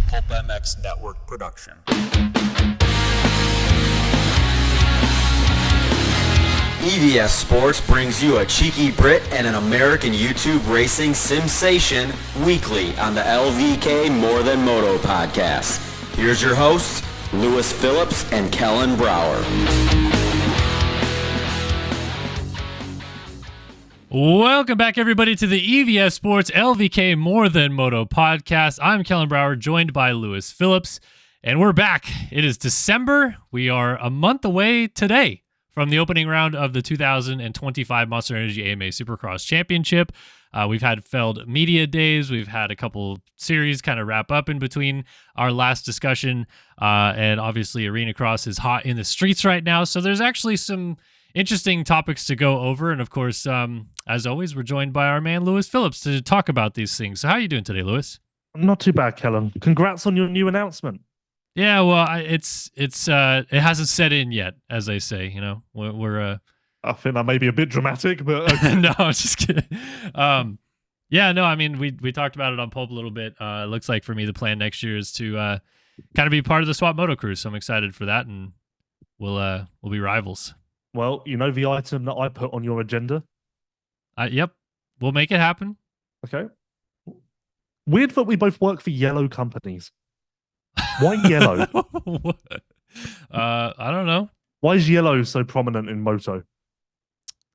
Pulp MX Network production. EVS Sports brings you a cheeky Brit and an American YouTube racing sensation weekly on the LVK More Than Moto podcast. Here's your hosts, Lewis Phillips and Kellen Brower. Welcome back, everybody, to the EVS Sports LVK More Than Moto podcast. I'm Kellen Brower, joined by Lewis Phillips, and we're back. It is December. We are a month away today from the opening round of the 2025 Monster Energy AMA Supercross Championship. We've had Feld Media Days. We've had a couple series kind of wrap up in between our last discussion, and obviously Arena Cross is hot in the streets right now, so there's actually some interesting topics to go over. And of course, as always, we're joined by our man Lewis Phillips to talk about these things. So how are you doing today, Lewis? Not too bad, Kellen. Congrats on your new announcement. Yeah, well, it hasn't set in yet, as they say. You know, we're I think that may be a bit dramatic, but okay. No, I'm just kidding. Yeah, no, I mean, we talked about it on Pulp a little bit. It looks like for me, the plan next year is to kind of be part of the Swap Moto crew. So I'm excited for that, and we'll be rivals. Well, you know the item that I put on your agenda? Yep, we'll make it happen. Okay. Weird that we both work for yellow companies. Why yellow? I don't know. Why is yellow so prominent in Moto?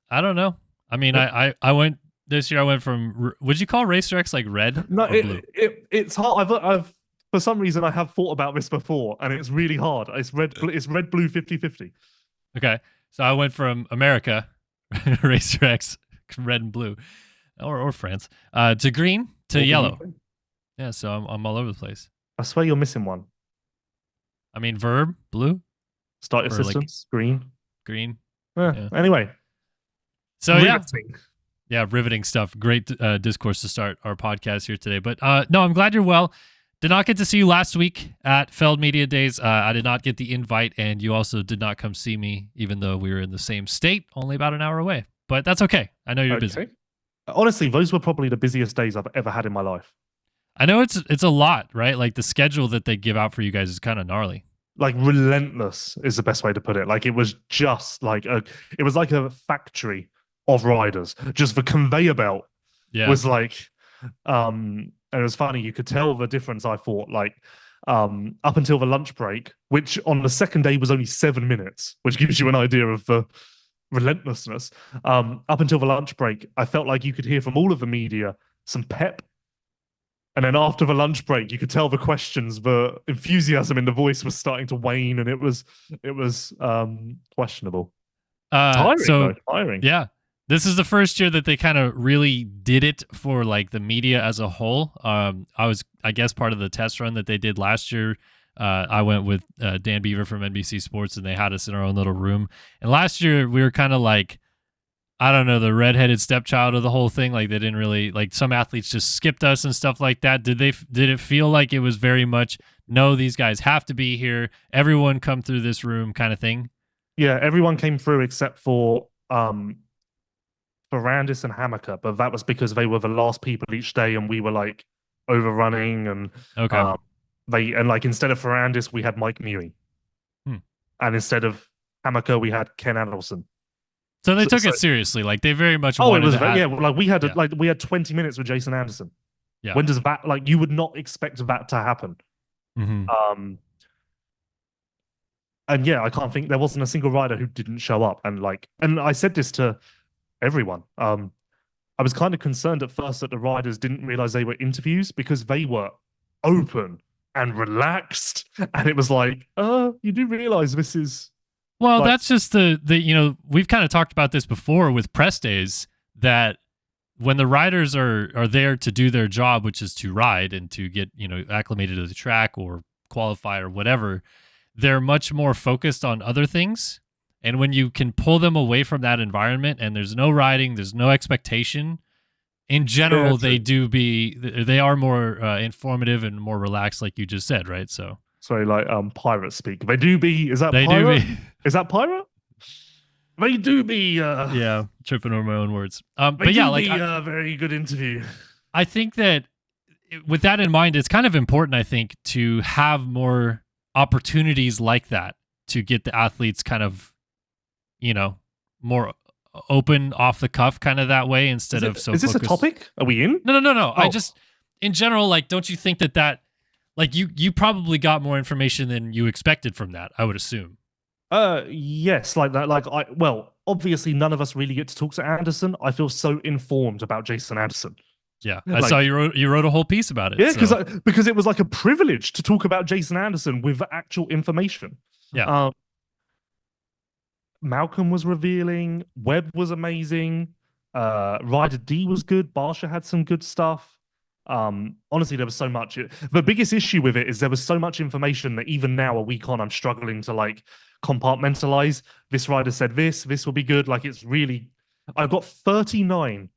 I don't know. I mean, I went this year. I went from, would you call Racer X like red? No, it's hard. I've for some reason I have thought about this before, and it's really hard. It's red blue 50-50. Okay, so I went from America, Racer X, red and blue, or France, to green to yellow. Yeah, so I'm all over the place. I swear you're missing one. I mean, verb blue, start assistance green. Yeah. Anyway, so riveting. yeah, riveting stuff. Great discourse to start our podcast here today. But no, I'm glad you're well. Did not get to see you last week at Feld Media Days. I did not get the invite, and you also did not come see me, even though we were in the same state, only about an hour away. But that's okay. I know you're busy. Honestly, those were probably the busiest days I've ever had in my life. I know it's a lot, right? Like the schedule that they give out for you guys is kind of gnarly. Like relentless is the best way to put it. Like it was just like it was like a factory of riders. Just the conveyor belt was like, and it was funny. You could tell the difference. I thought like up until the lunch break, which on the second day was only 7 minutes, which gives you an idea of the relentlessness. Up until the lunch break, I felt like you could hear from all of the media some pep. And then after the lunch break, you could tell the questions, the enthusiasm in the voice was starting to wane, and it was questionable. Tiring. Yeah, this is the first year that they kind of really did it for like the media as a whole. I guess part of the test run that they did last year. I went with Dan Beaver from NBC Sports, and they had us in our own little room. And last year we were kind of like, I don't know, the redheaded stepchild of the whole thing. Like they didn't really, like some athletes just skipped us and stuff like that. Did it feel like it was very much, no, these guys have to be here, everyone come through this room kind of thing? Yeah, everyone came through except for Ferrandis and Hammaker, but that was because they were the last people each day, and we were like overrunning, and like instead of Ferrandis we had Mike Mewey, and instead of Hammaker we had Ken Adelson. So they took it seriously. Like they very much. Wanted like we had 20 minutes with Jason Anderson. Yeah. When does that, like, you would not expect that to happen? Mm-hmm. And yeah, I can't think there wasn't a single rider who didn't show up. And I said this to everyone. I was kind of concerned at first that the riders didn't realize they were interviews, because they were open and relaxed, and it was like, you do realize this is. Well, that's just the we've kind of talked about this before with press days, that when the riders are there to do their job, which is to ride and to get, acclimated to the track or qualify or whatever, they're much more focused on other things. And when you can pull them away from that environment and there's no riding, there's no expectation, in general, they are more informative and more relaxed, like you just said, right? So. Sorry, like pirate speak. They do be. Is that they pirate? Do be. Is that pirate? They do be. Yeah, tripping over my own words. But yeah, like a very good interview. I think that with that in mind, it's kind of important, I think, to have more opportunities like that to get the athletes kind of, more open off the cuff kind of that way instead of so Is this a focused. topic? Are we in? No. Oh. I just, in general, like, don't you think that like you probably got more information than you expected from that, I would assume. Yes, like that. Obviously none of us really get to talk to Anderson. I feel so informed about Jason Anderson. Yeah, I saw you wrote a whole piece about it. Yeah, so. because it was like a privilege to talk about Jason Anderson with actual information. Yeah. Malcolm was revealing. Webb was amazing. Ryder D was good. Barsha had some good stuff. Honestly, there was so much. The biggest issue with it is there was so much information that even now, a week on, I'm struggling to like compartmentalize. This rider said this will be good. Like, it's really, I've got 39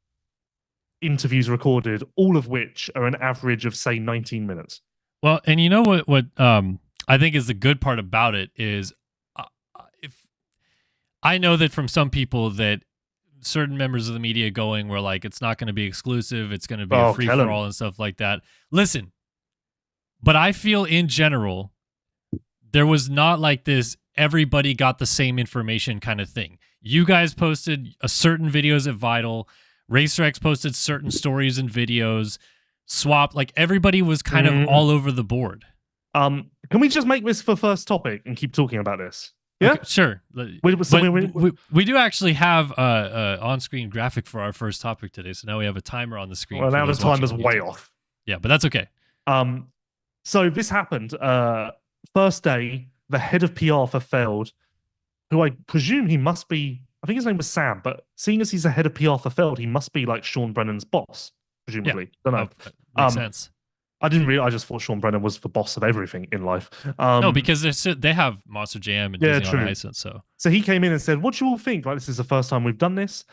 interviews recorded, all of which are an average of, say, 19 minutes. Well, and you know what I think is the good part about it is, if I know that from some people that certain members of the media going where like it's not going to be exclusive, it's going to be a free for all and stuff like that. Listen, but I feel in general there was not like this everybody got the same information kind of thing. You guys posted a certain videos at Vital, Racer X posted certain stories and videos, Swap, like everybody was kind of all over the board. Can we just make this for first topic and keep talking about this? Yeah, okay, sure. We do actually have a on-screen graphic for our first topic today, so now we have a timer on the screen. Well, now the timer's way off. Yeah, but that's okay. So this happened. First day, the head of PR for Feld, who I presume he must be, I think his name was Sam, but seeing as he's the head of PR for Feld, he must be like Sean Brennan's boss, presumably. Yeah. Don't know. Makes sense. I didn't really. I just thought Sean Brennan was the boss of everything in life. No, because they have Monster Jam and Disney on Ice, and so he came in and said, "What do you all think? Like, this is the first time we've done this,"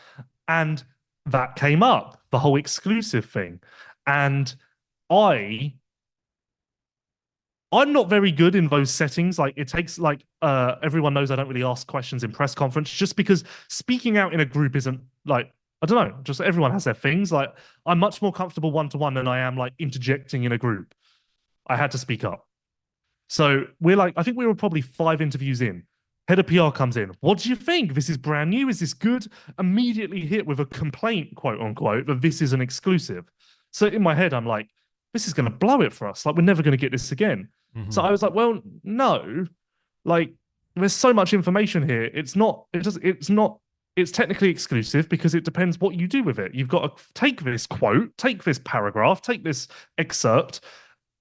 and that came up, the whole exclusive thing, and I'm not very good in those settings. Like, it takes everyone knows I don't really ask questions in press conference, just because speaking out in a group isn't like. I don't know, just everyone has their things. Like, I'm much more comfortable one-to-one than I am like interjecting in a group. I had to speak up. So I think we were probably 5 interviews in. Head of PR comes in. What do you think? This is brand new. Is this good? Immediately hit with a complaint, quote unquote, that this is an exclusive. So in my head, I'm like, this is going to blow it for us. Like, we're never going to get this again. Mm-hmm. So I was like, well, no, like, there's so much information here. It's technically exclusive because it depends what you do with it. You've got to take this quote, take this paragraph, take this excerpt,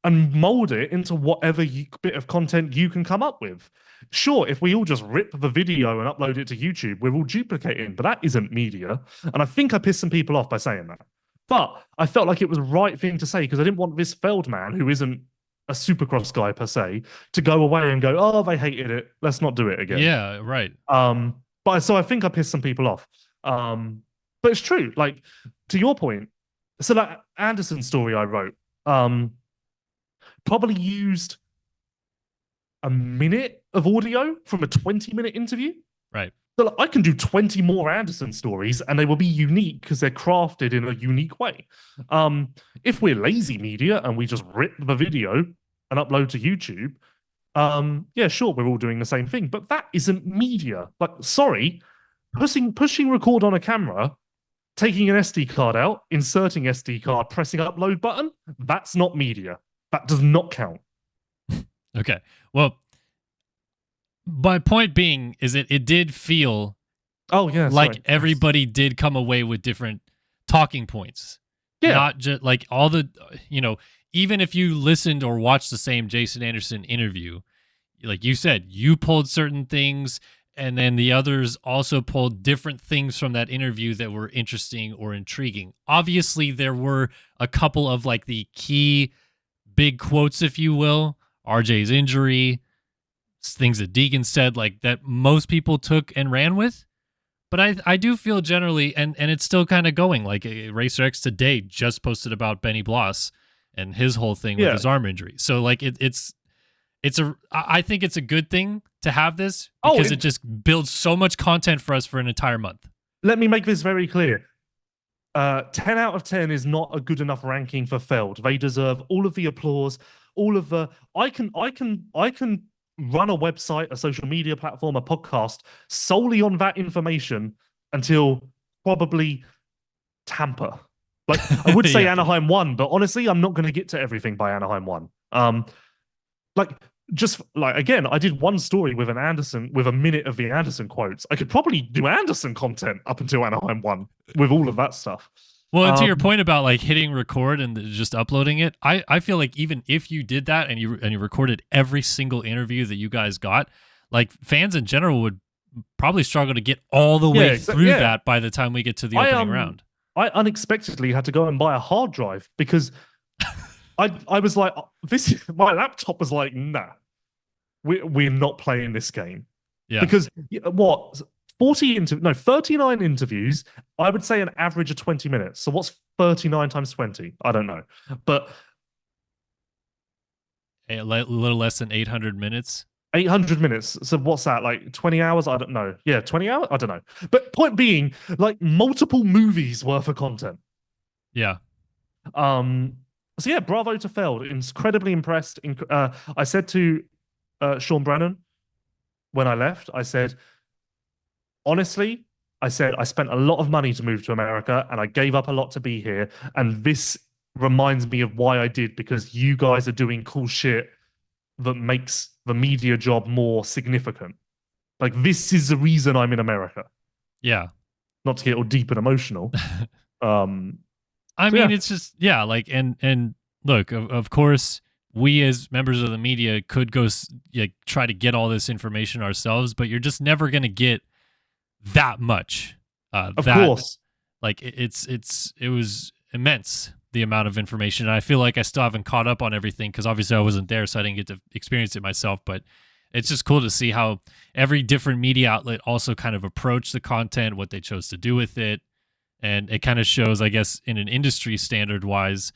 and mold it into whatever bit of content you can come up with. Sure, if we all just rip the video and upload it to YouTube, we're all duplicating, but that isn't media. And I think I pissed some people off by saying that. But I felt like it was the right thing to say because I didn't want this Feld man, who isn't a Supercross guy per se, to go away and go, oh, they hated it. Let's not do it again. Yeah, right. But so I think I pissed some people off. But it's true. Like, to your point, so that Anderson story I wrote probably used a minute of audio from a 20-minute interview. Right. So like, I can do 20 more Anderson stories and they will be unique because they're crafted in a unique way. If we're lazy media and we just rip the video and upload to YouTube, yeah, sure, we're all doing the same thing, but that isn't media. Like, sorry, pushing record on a camera, taking an SD card out, inserting SD card, pressing upload button, that's not media. That does not count. Okay. Well, my point being is that it did feel like everybody did come away with different talking points. Yeah. Not just like all the, even if you listened or watched the same Jason Anderson interview, like you said, you pulled certain things and then the others also pulled different things from that interview that were interesting or intriguing. Obviously, there were a couple of like the key big quotes, if you will, RJ's injury, things that Deegan said, like that most people took and ran with. But I do feel generally, and it's still kind of going, like Racer X today just posted about Benny Bloss and his whole thing with his arm injury. So like I think it's a good thing to have this because it just builds so much content for us for an entire month. Let me make this very clear. 10 out of 10 is not a good enough ranking for Feld. They deserve all of the applause, all of the. I can run a website, a social media platform, a podcast solely on that information until probably Tampa. Like I would say Yeah. Anaheim won, but honestly, I'm not going to get to everything by Anaheim won. Like just like again, I did one story with a minute of the Anderson quotes. I could probably do Anderson content up until Anaheim won with all of that stuff. Well, and to your point about like hitting record and just uploading it, I feel like even if you did that and you recorded every single interview that you guys got, like fans in general would probably struggle to get all the way through that by the time we get to the opening round. I unexpectedly had to go and buy a hard drive because I was like, my laptop was like, nah, we're not playing this game. Yeah. Because what 39 interviews, I would say an average of 20 minutes. So what's 39 times 20? I don't know. But a little less than 800 minutes. 800 minutes. So what's that? Like 20 hours? I don't know. Yeah, 20 hours? I don't know. But point being, like multiple movies worth of content. Yeah. So yeah, bravo to Feld. Incredibly impressed. I said to Sean Brennan when I left, I said, honestly, I spent a lot of money to move to America and I gave up a lot to be here. And this reminds me of why I did, because you guys are doing cool shit that makes the media job more significant. Like this is the reason I'm in America. Yeah. Not to get all deep and emotional. I mean, it's just, like, and look, of course, we as members of the media could go try to get all this information ourselves, but you're just never going to get that much. Of course. Like it was immense, the amount of information. And I feel like I still haven't caught up on everything because obviously I wasn't there, so I didn't get to experience it myself. But it's just cool to see how every different media outlet also kind of approached the content, what they chose to do with it. And it kind of shows, I guess, in an industry standard wise,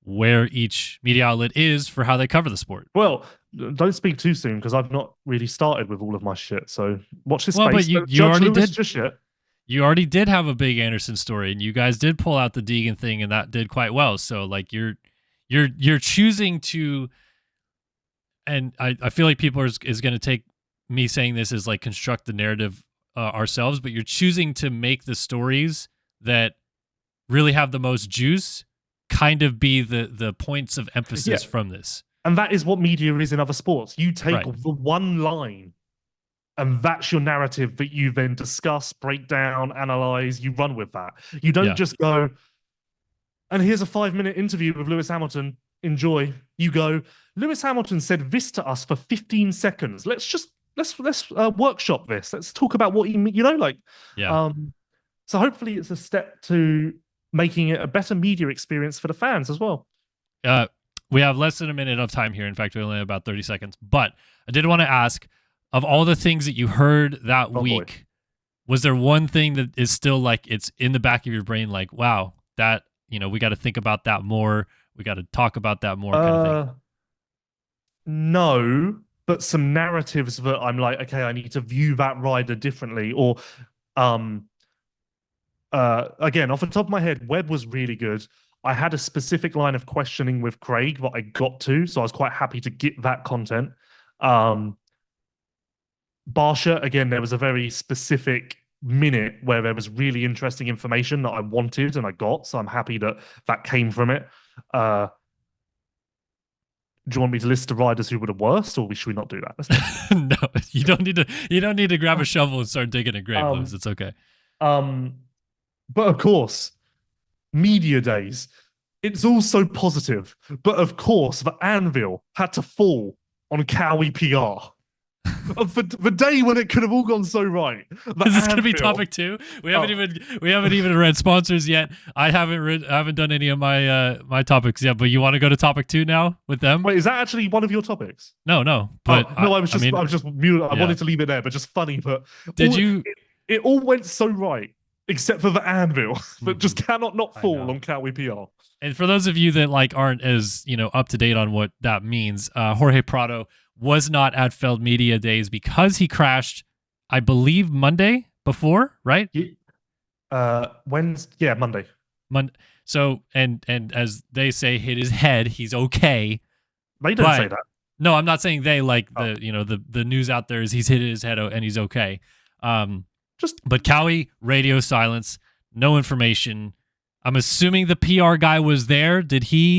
where each media outlet is for how they cover the sport. Well, don't speak too soon because I've not really started with all of my shit. So watch this space. But you already did just yet. You already did have a big Anderson story, and you guys did pull out the Deegan thing, and that did quite well. So like you're choosing to, and I feel like people is going to take me saying this as like construct the narrative ourselves, but you're choosing to make the stories that really have the most juice kind of be the points of emphasis from this. And that is what media is in other sports. You take the one line and that's your narrative that you then discuss, break down, analyze, you run with that. You don't just go, and here's a 5-minute interview with Lewis Hamilton. Enjoy. You go, Lewis Hamilton said this to us for 15 seconds. Let's workshop this. Let's talk about what so hopefully it's a step to making it a better media experience for the fans as well. We have less than a minute of time here. In fact, we only have about 30 seconds. But I did want to ask, of all the things that you heard that week, was there one thing that is still like it's in the back of your brain, like, wow, that, we got to think about that more. We got to talk about that more kind of thing? No, but some narratives that I'm like, okay, I need to view that rider differently. Or again, off the top of my head, Webb was really good. I had a specific line of questioning with Craig that I got to, so I was quite happy to get that content. Barsha, again, there was a very specific minute where there was really interesting information that I wanted and I got, so I'm happy that came from it. Do you want me to list the riders who were the worst, or should we not do that? No, you don't need to. You don't need to grab a shovel and start digging a grave. Lewis. It's okay. But of course, media days, it's all so positive. But of course, the anvil had to fall on Cowie PR. the day when it could have all gone so right. Is this going to be topic 2? We haven't even read sponsors yet. I haven't done any of my topics yet. But you want to go to topic 2 now with them? Wait, is that actually one of your topics? No. But I was just mute. I wanted to leave it there, but just funny. But it all went so right, except for the anvil that just cannot not fall on Cowie PR. And for those of you that like aren't as up to date on what that means, Jorge Prado was not at Feld Media Days because he crashed, I believe, Monday before, right? Wednesday, Monday. So and as they say, hit his head. He's okay. They don't say that. No, I'm not saying they. Like the news out there is he's hit his head and he's okay. But Cowie, radio silence, no information. I'm assuming the PR guy was there. Did he?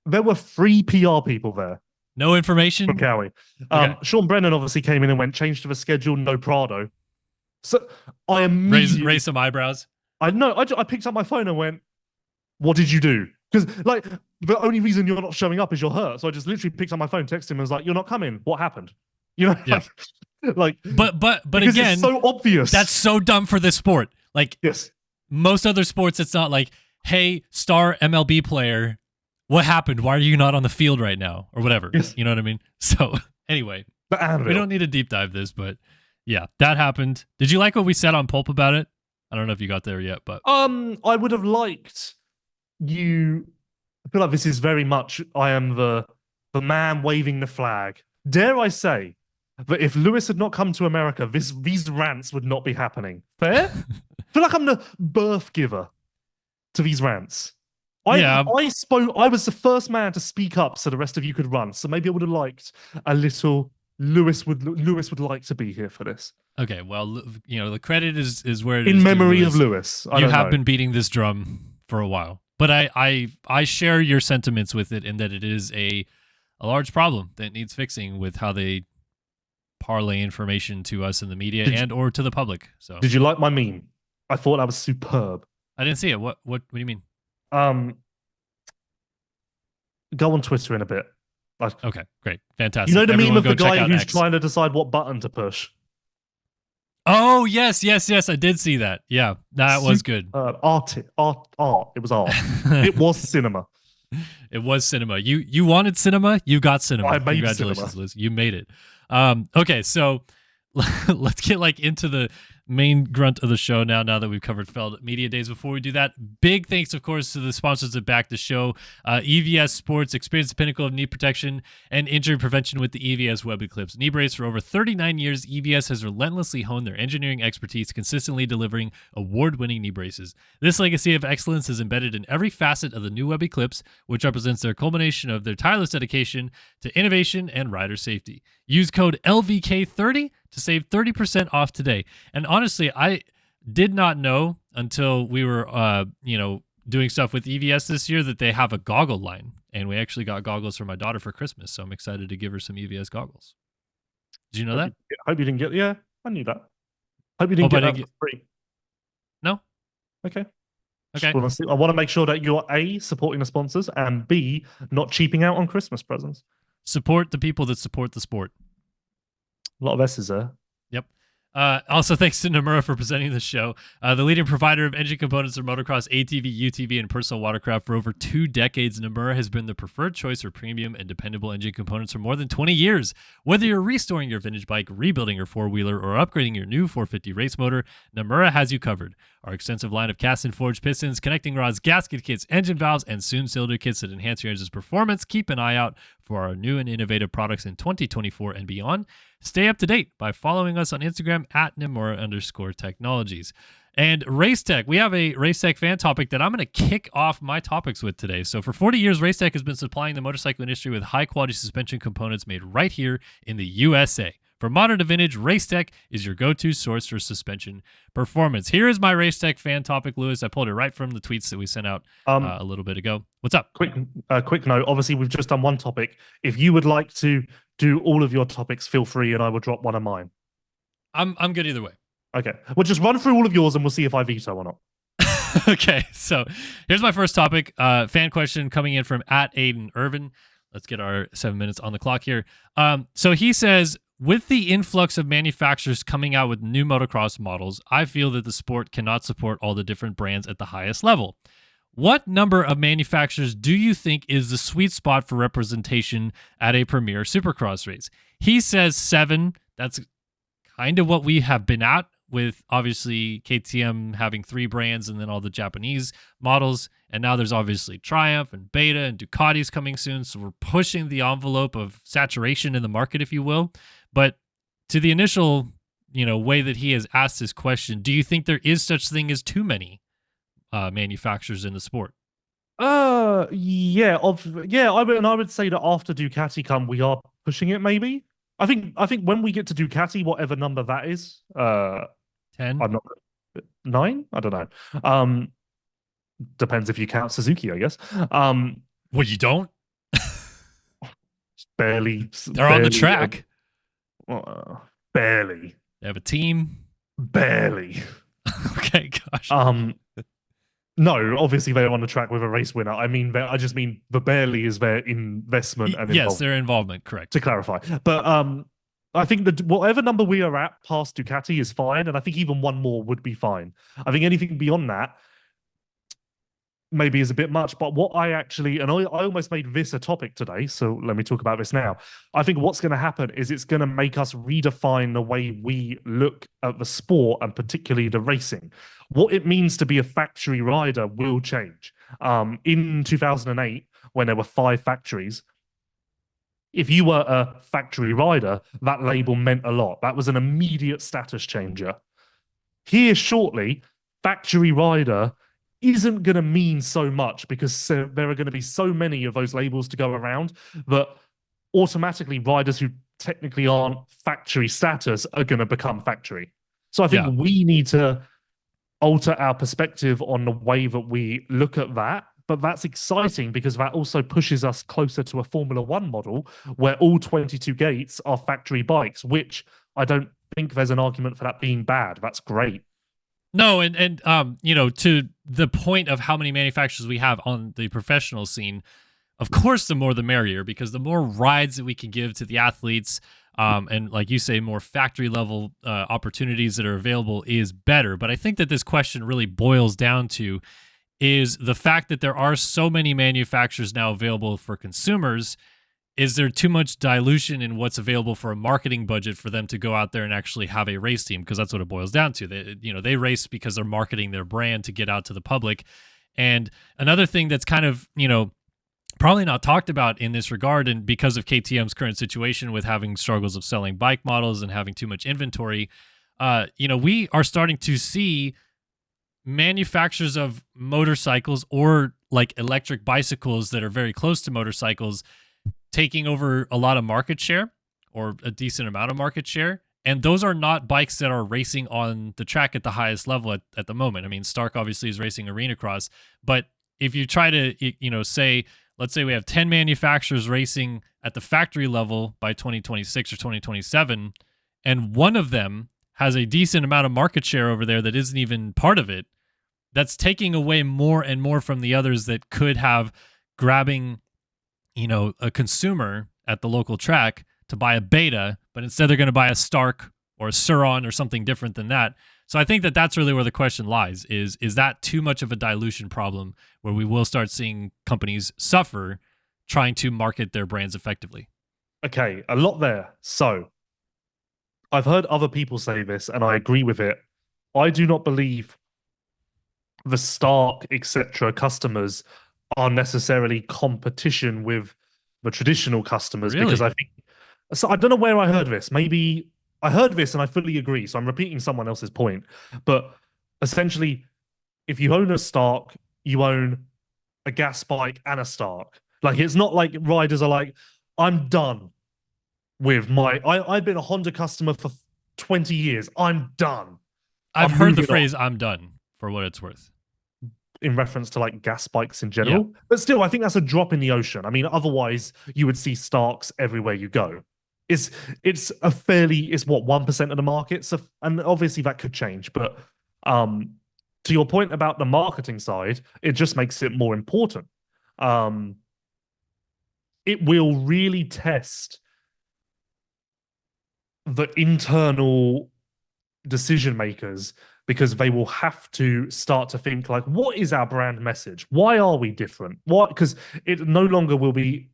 There were 3 PR people there. No information from Cowie. Okay. Sean Brennan obviously came in and went, change to the schedule, no Prado. So I immediately raise some eyebrows. I know. I picked up my phone and went, "What did you do?" Because like the only reason you're not showing up is you're hurt. So I just literally picked up my phone, texted him, and was like, "You're not coming. What happened?" You know, yeah. like but again, it's so obvious. That's so dumb for this sport. Like, yes, most other sports, it's not like, "Hey, star MLB player, what happened? Why are you not on the field right now?" or whatever. Yes. You know what I mean? So anyway, we don't need to deep dive this, but yeah, that happened. Did you like what we said on Pulp about it? I don't know if you got there yet, but I would have liked you. I feel like this is very much I am the man waving the flag. Dare I say that if Lewis had not come to America, these rants would not be happening. Fair? I feel like I'm the birth giver to these rants. I was the first man to speak up so the rest of you could run. So maybe I would have liked a little Lewis would like to be here for this. Okay, well, the credit is where it in is memory of Lewis. You have been beating this drum for a while, but I share your sentiments with it in that it is a large problem that needs fixing with how they parlay information to us in the media or to the public. So, did you like my meme? I thought that was superb. I didn't see it. What do you mean? Go on Twitter in a bit. Okay, great, fantastic. You know the meme of the guy who's trying to decide what button to push? Oh, yes, I did see that. Yeah, that was good. Art. It was art. It was cinema. It was cinema. You wanted cinema, you got cinema. I made Congratulations, cinema. Liz. You made it. Okay, so let's get into the main grunt of the show now that we've covered Feld Media Days. Before we do that, big thanks, of course, to the sponsors that back the show. EVS Sports, experience the pinnacle of knee protection and injury prevention with the EVS Web Eclipse knee brace. For over 39 years, EVS has relentlessly honed their engineering expertise, consistently delivering award-winning knee braces. This legacy of excellence is embedded in every facet of the new Web Eclipse, which represents their culmination of their tireless dedication to innovation and rider safety. Use code LVK30 to save 30% off today. And honestly, I did not know until we were, doing stuff with EVS this year that they have a goggle line. And we actually got goggles for my daughter for Christmas. So I'm excited to give her some EVS goggles. Did you know that? I hope you didn't get, yeah, I knew that. Hope you didn't get that for free. No? Okay. Okay. I want to make sure that you're A, supporting the sponsors, and B, not cheaping out on Christmas presents. Support the people that support the sport. A lot of S's there. Yep. Also, thanks to Nomura for presenting the show. The leading provider of engine components for motocross, ATV, UTV, and personal watercraft for over 2 decades, Nomura has been the preferred choice for premium and dependable engine components for more than 20 years. Whether you're restoring your vintage bike, rebuilding your four-wheeler, or upgrading your new 450 race motor, Nomura has you covered. Our extensive line of cast and forged pistons, connecting rods, gasket kits, engine valves, and soon cylinder kits that enhance your engine's performance. Keep an eye out for our new and innovative products in 2024 and beyond. Stay up to date by following us on Instagram at Nomura_technologies. And Racetech, we have a Racetech fan topic that I'm going to kick off my topics with today. So for 40 years, Racetech has been supplying the motorcycle industry with high-quality suspension components made right here in the USA. From modern to vintage, Racetech is your go-to source for suspension performance. Here is my Racetech fan topic, Lewis. I pulled it right from the tweets that we sent out a little bit ago. What's up? Quick note. Obviously, we've just done one topic. If you would like to do all of your topics, feel free, and I will drop one of mine. I'm good either way. Okay. Well, just run through all of yours, and we'll see if I veto or not. Okay. So here's my first topic. Fan question coming in from @Aiden Irvin. Let's get our 7 minutes on the clock here. So he says, with the influx of manufacturers coming out with new motocross models, I feel that the sport cannot support all the different brands at the highest level. What number of manufacturers do you think is the sweet spot for representation at a premier supercross race? He says 7. That's kind of what we have been at, with obviously KTM having 3 brands and then all the Japanese models. And now there's obviously Triumph and Beta and Ducati's coming soon. So we're pushing the envelope of saturation in the market, if you will. But to the initial, way that he has asked this question, do you think there is such thing as too many manufacturers in the sport. Yeah, I would say that after Ducati come, we are pushing it. Maybe I think when we get to Ducati, whatever number that is, 10? I'm not 9. I don't know. Depends if you count Suzuki, I guess. Well, you don't? Barely, They're on the track. Barely, They have a team. barely. Okay, gosh. No, obviously they're on the track with a race winner. I just mean the barely is their investment and Yes, their involvement, correct. to clarify. But I think that whatever number we are at past Ducati is fine, and I think even one more would be fine. I think anything beyond that maybe is a bit much. But what I actually, and I almost made this a topic today, so let me talk about this now. I think what's going to happen is it's going to make us redefine the way we look at the sport and particularly the racing. What it means to be a factory rider will change. In 2008, when there were 5 factories, if you were a factory rider, that label meant a lot. That was an immediate status changer. Here shortly, factory rider isn't going to mean so much because there are going to be so many of those labels to go around that automatically riders who technically aren't factory status are going to become factory. So I think we need to alter our perspective on the way that we look at that. But that's exciting because that also pushes us closer to a Formula One model where all 22 gates are factory bikes, which I don't think there's an argument for that being bad. That's great. No, and to the point of how many manufacturers we have on the professional scene, of course, the more the merrier, because the more rides that we can give to the athletes, and like you say, more factory level opportunities that are available is better. But I think that this question really boils down to is the fact that there are so many manufacturers now available for consumers. Is there too much dilution in what's available for a marketing budget for them to go out there and actually have a race team? Because that's what it boils down to. They race because they're marketing their brand to get out to the public. And another thing that's kind of, probably not talked about in this regard, and because of KTM's current situation with having struggles of selling bike models and having too much inventory, we are starting to see manufacturers of motorcycles or like electric bicycles that are very close to motorcycles taking over a lot of market share or a decent amount of market share. And those are not bikes that are racing on the track at the highest level at the moment. I mean, Stark obviously is racing arena cross, but if you try to, let's say we have 10 manufacturers racing at the factory level by 2026 or 2027, and one of them has a decent amount of market share over there that isn't even part of it, that's taking away more and more from the others that could have grabbing a consumer at the local track to buy a Beta, but instead they're going to buy a Stark or a Suron or something different than that. So I think that that's really where the question lies, is that too much of a dilution problem where we will start seeing companies suffer trying to market their brands effectively? Okay, a lot there. So I've heard other people say this and I agree with it. I do not believe the Stark, etc. customers are necessarily competition with the traditional customers. Really? Because I think so. I don't know where I heard this. Maybe I heard this and I fully agree. So I'm repeating someone else's point. But essentially, if you own a Stark, you own a gas bike and a Stark. Like it's not like riders are like, I'm done with I've been a Honda customer for 20 years. I'm done. I've heard the phrase "I'm done" for what it's worth, in reference to like gas bikes in general. Yeah. But still, I think that's a drop in the ocean. I mean, otherwise you would see Starks everywhere you go. It's what, 1% of the market. So, and obviously that could change. But to your point about the marketing side, it just makes it more important. It will really test the internal decision makers because they will have to start to think like, what is our brand message? Why are we different? What? Because it no longer will be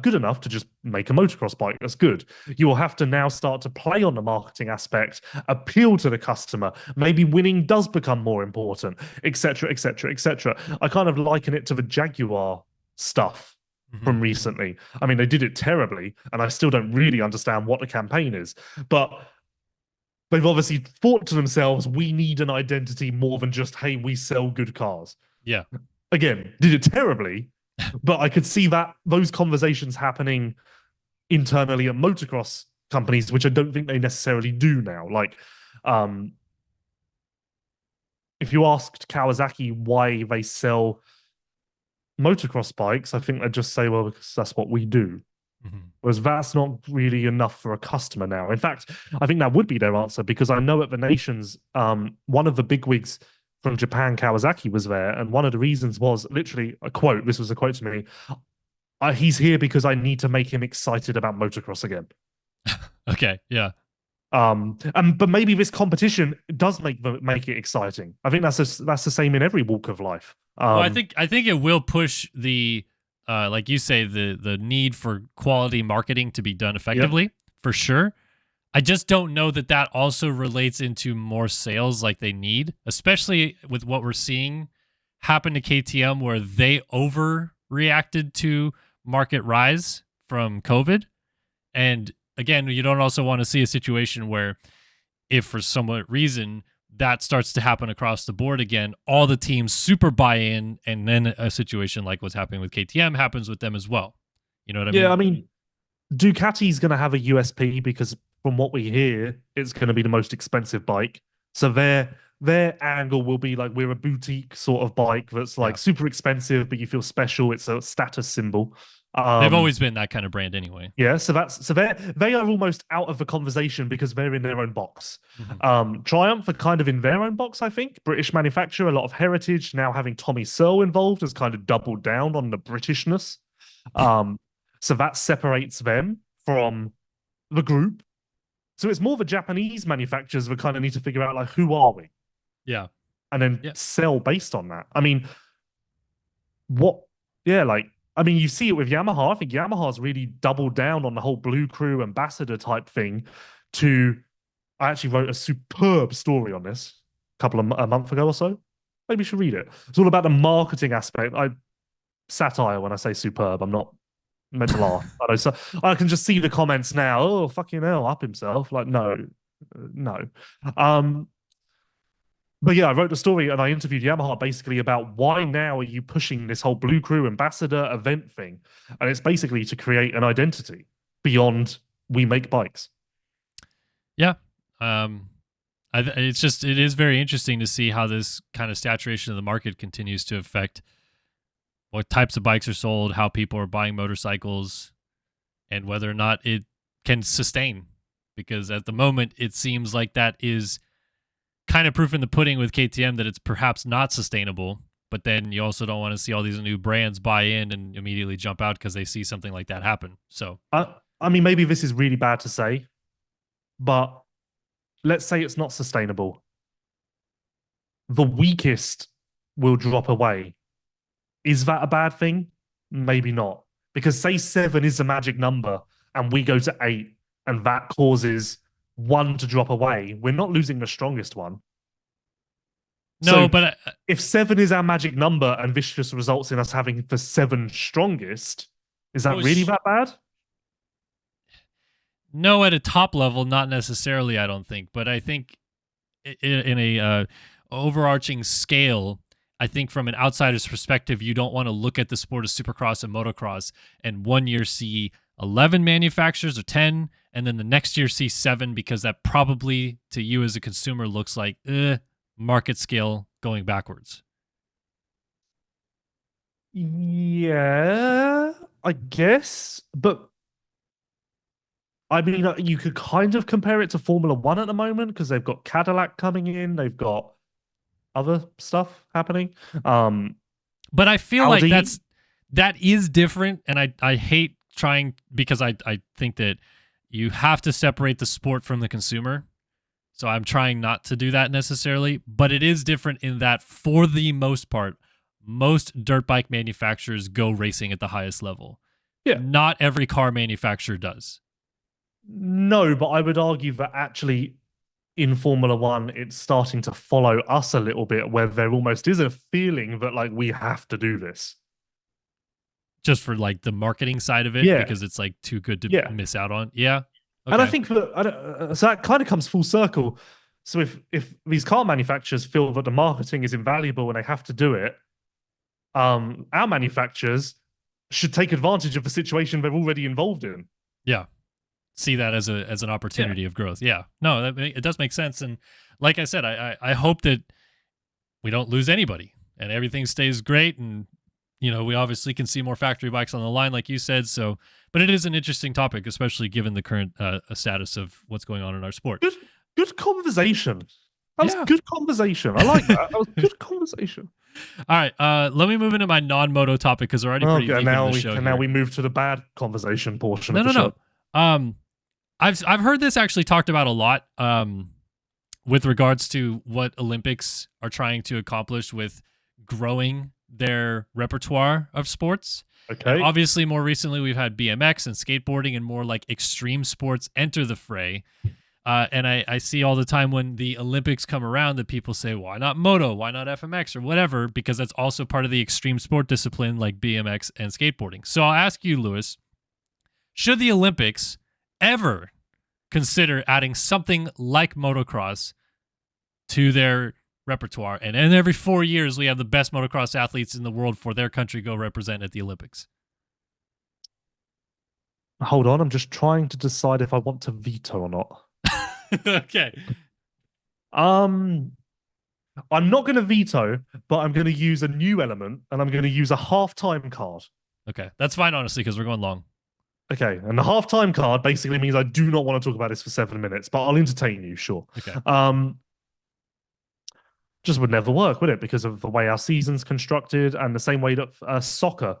good enough to just make a motocross bike that's good. You will have to now start to play on the marketing aspect, appeal to the customer. Maybe winning does become more important, etc., etc., etc. I kind of liken it to the Jaguar stuff from recently. I mean, they did it terribly, and I still don't really understand what the campaign is. But they've obviously thought to themselves, we need an identity more than just, hey, we sell good cars. Yeah. Again, did it terribly, but I could see that those conversations happening internally at motocross companies, which I don't think they necessarily do now. Like, um, if you asked Kawasaki why they sell motocross bikes, I think they'd just say, well, because that's what we do. Mm-hmm. Whereas that's not really enough for a customer now. In fact, I think that would be their answer because I know at the Nations, one of the bigwigs from Japan, Kawasaki, was there. And one of the reasons was literally a quote. This was a quote to me. He's here because I need to make him excited about motocross again. Okay. Yeah. But maybe this competition does make it exciting. I think that's the same in every walk of life. Well, I think it will push the like you say, the need for quality marketing to be done effectively, for sure. I just don't know that that also relates into more sales like they need, especially with what we're seeing happen to KTM, where they overreacted to market rise from COVID. And again, you don't also want to see a situation where if for some reason that starts to happen across the board again, all the teams super buy in, and then a situation like what's happening with KTM happens with them as well. You know what I mean? Yeah, I mean, Ducati's going to have a USP because from what we hear, it's going to be the most expensive bike. So their angle will be like we're a boutique sort of bike that's like super expensive, but you feel special. It's a status symbol. They've always been that kind of brand anyway. Yeah, so they are almost out of the conversation because they're in their own box. Mm-hmm. Triumph are kind of in their own box, I think. British manufacturer, a lot of heritage. Now having Tommy Searle involved has kind of doubled down on the Britishness. So that separates them from the group. So it's more the Japanese manufacturers that kind of need to figure out like who are we, Yeah. and then sell based on that. I mean, what? Yeah, like I mean, you see it with Yamaha. I think Yamaha's really doubled down on the whole Blue Crew ambassador type thing. I actually wrote a superb story on this a month ago or so. Maybe you should read it. It's all about the marketing aspect. I satire when I say superb. I'm not meant to laugh. So I can just see the comments now. Oh, fucking hell, up himself. Like, no, no. But yeah, I wrote the story and I interviewed Yamaha basically about why now are you pushing this whole Blue Crew ambassador event thing? And it's basically to create an identity beyond we make bikes. Yeah. It is very interesting to see how this kind of saturation of the market continues to affect what types of bikes are sold, how people are buying motorcycles, and whether or not it can sustain. Because at the moment, it seems like that is kind of proof in the pudding with KTM that it's perhaps not sustainable. But then you also don't want to see all these new brands buy in and immediately jump out because they see something like that happen. So, I mean, maybe this is really bad to say, but let's say it's not sustainable. The weakest will drop away. Is that a bad thing? Maybe not. Because say 7 is the magic number and we go to 8 and that causes one to drop away, we're not losing the strongest one. No, so but if 7 is our magic number and this just results in us having the 7 strongest, is that really that bad? No, at a top level, not necessarily, I don't think. But I think in a overarching scale, I think from an outsider's perspective, you don't want to look at the sport of supercross and motocross and one year see 11 manufacturers or 10, and then the next year see 7, because that probably to you as a consumer looks like market scale going backwards. Yeah, I guess. But I mean, you could kind of compare it to Formula One at the moment because they've got Cadillac coming in, they've got other stuff happening. But I feel Audi. like that is different, and I hate trying, because I think that you have to separate the sport from the consumer. So I'm trying not to do that necessarily, but it is different in that for the most part, most dirt bike manufacturers go racing at the highest level. Yeah. Not every car manufacturer does. No, but I would argue that actually in Formula One, it's starting to follow us a little bit, where there almost is a feeling that like we have to do this. Just for like the marketing side of it, because it's like too good to miss out on. Yeah. And I think that so that kind of comes full circle. So if these car manufacturers feel that the marketing is invaluable and they have to do it, our manufacturers should take advantage of the situation they're already involved in. Yeah. See that as an opportunity of growth. Yeah. No, it does make sense. And like I said, I hope that we don't lose anybody and everything stays great. And, we obviously can see more factory bikes on the line, like you said. So, but it is an interesting topic, especially given the current status of what's going on in our sport. Good conversation. That was good conversation. I like that. That was good conversation. All right, let me move into my non-moto topic because we're already pretty deep into the show. Now we move to the bad conversation portion of the show. No. I've heard this actually talked about a lot with regards to what Olympics are trying to accomplish with growing their repertoire of sports. Okay. And obviously, more recently, we've had BMX and skateboarding and more like extreme sports enter the fray. And I see all the time when the Olympics come around that people say, why not Moto? Why not FMX or whatever? Because that's also part of the extreme sport discipline like BMX and skateboarding. So I'll ask you, Lewis, should the Olympics ever consider adding something like motocross to their repertoire? And then every 4 years, we have the best motocross athletes in the world for their country go represent at the Olympics. Hold on. I'm just trying to decide if I want to veto or not. Okay. I'm not going to veto, but I'm going to use a new element, and I'm going to use a halftime card. Okay, that's fine, honestly, because we're going long. Okay, and the halftime card basically means I do not want to talk about this for 7 minutes, but I'll entertain you, sure. Okay. Just would never work, would it? Because of the way our season's constructed, and the same way that soccer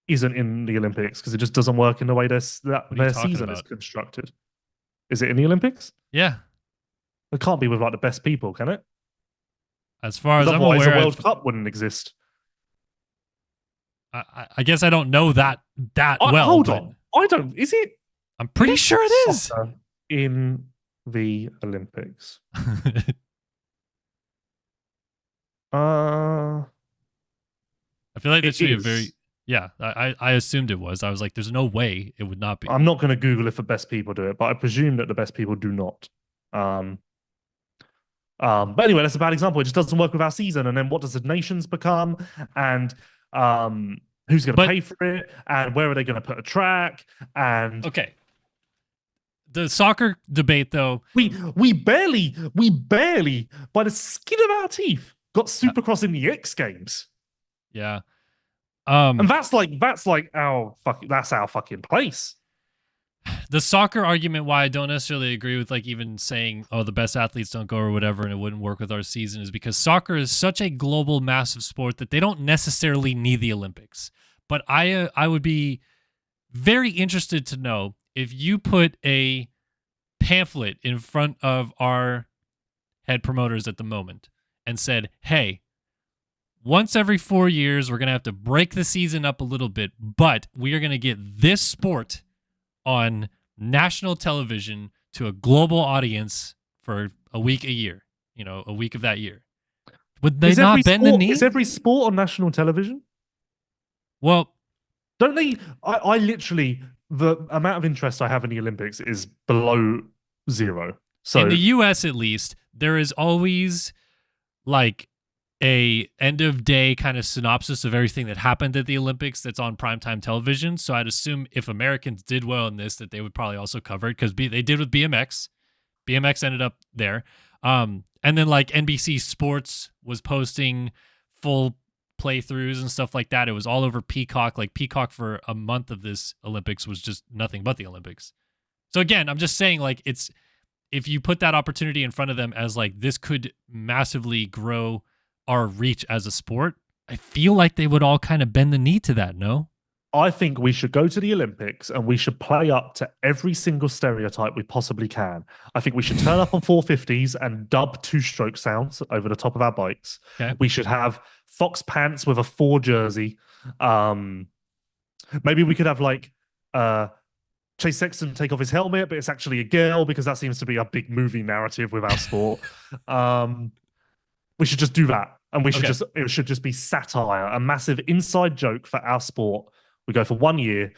isn't in the Olympics, because it just doesn't work in the way their season is constructed. Is it in the Olympics? Yeah. It can't be with like the best people, can it? As far as I'm aware, the World Cup wouldn't exist. I guess I don't know that well. Hold on. I don't. Is it? I'm pretty sure it is. In the Olympics. I feel like that should be a very... Yeah, I assumed it was. I was like, there's no way it would not be. I'm not going to Google if the best people do it, but I presume that the best people do not. But anyway, that's a bad example. It just doesn't work with our season. And then what does the nations become? And who's going to pay for it? And where are they going to put a track? And okay. The soccer debate, though, we barely, by the skin of our teeth, got Supercross in the X Games. Yeah. And that's our fucking place. The soccer argument, why I don't necessarily agree with like even saying, oh, the best athletes don't go or whatever, and it wouldn't work with our season, is because soccer is such a global, massive sport that they don't necessarily need the Olympics. But I would be very interested to know if you put a pamphlet in front of our head promoters at the moment and said, hey, once every 4 years, we're going to have to break the season up a little bit, but we are going to get this sport on national television to a global audience for a week a year, a week of that year. Would they not bend the knee? Is every sport on national television? Well, don't they? I literally, the amount of interest I have in the Olympics is below zero. So in the US, at least, there is always like a end of day kind of synopsis of everything that happened at the Olympics that's on primetime television. So I'd assume if Americans did well in this, that they would probably also cover it because they did with BMX. BMX ended up there. And then like NBC Sports was posting full playthroughs and stuff like that. It was all over Peacock. Like Peacock for a month of this Olympics was just nothing but the Olympics. So again, I'm just saying like if you put that opportunity in front of them as like this could massively grow our reach as a sport, I feel like they would all kind of bend the knee to that, no? I think we should go to the Olympics and we should play up to every single stereotype we possibly can. I think we should turn up on 450s and dub two-stroke sounds over the top of our bikes. Okay. We should have Fox pants with a 4 jersey. Maybe we could have like Chase Sexton take off his helmet, but it's actually a girl because that seems to be a big movie narrative with our sport. We should just do that. And it should just be satire, a massive inside joke for our sport. We go for 1 year,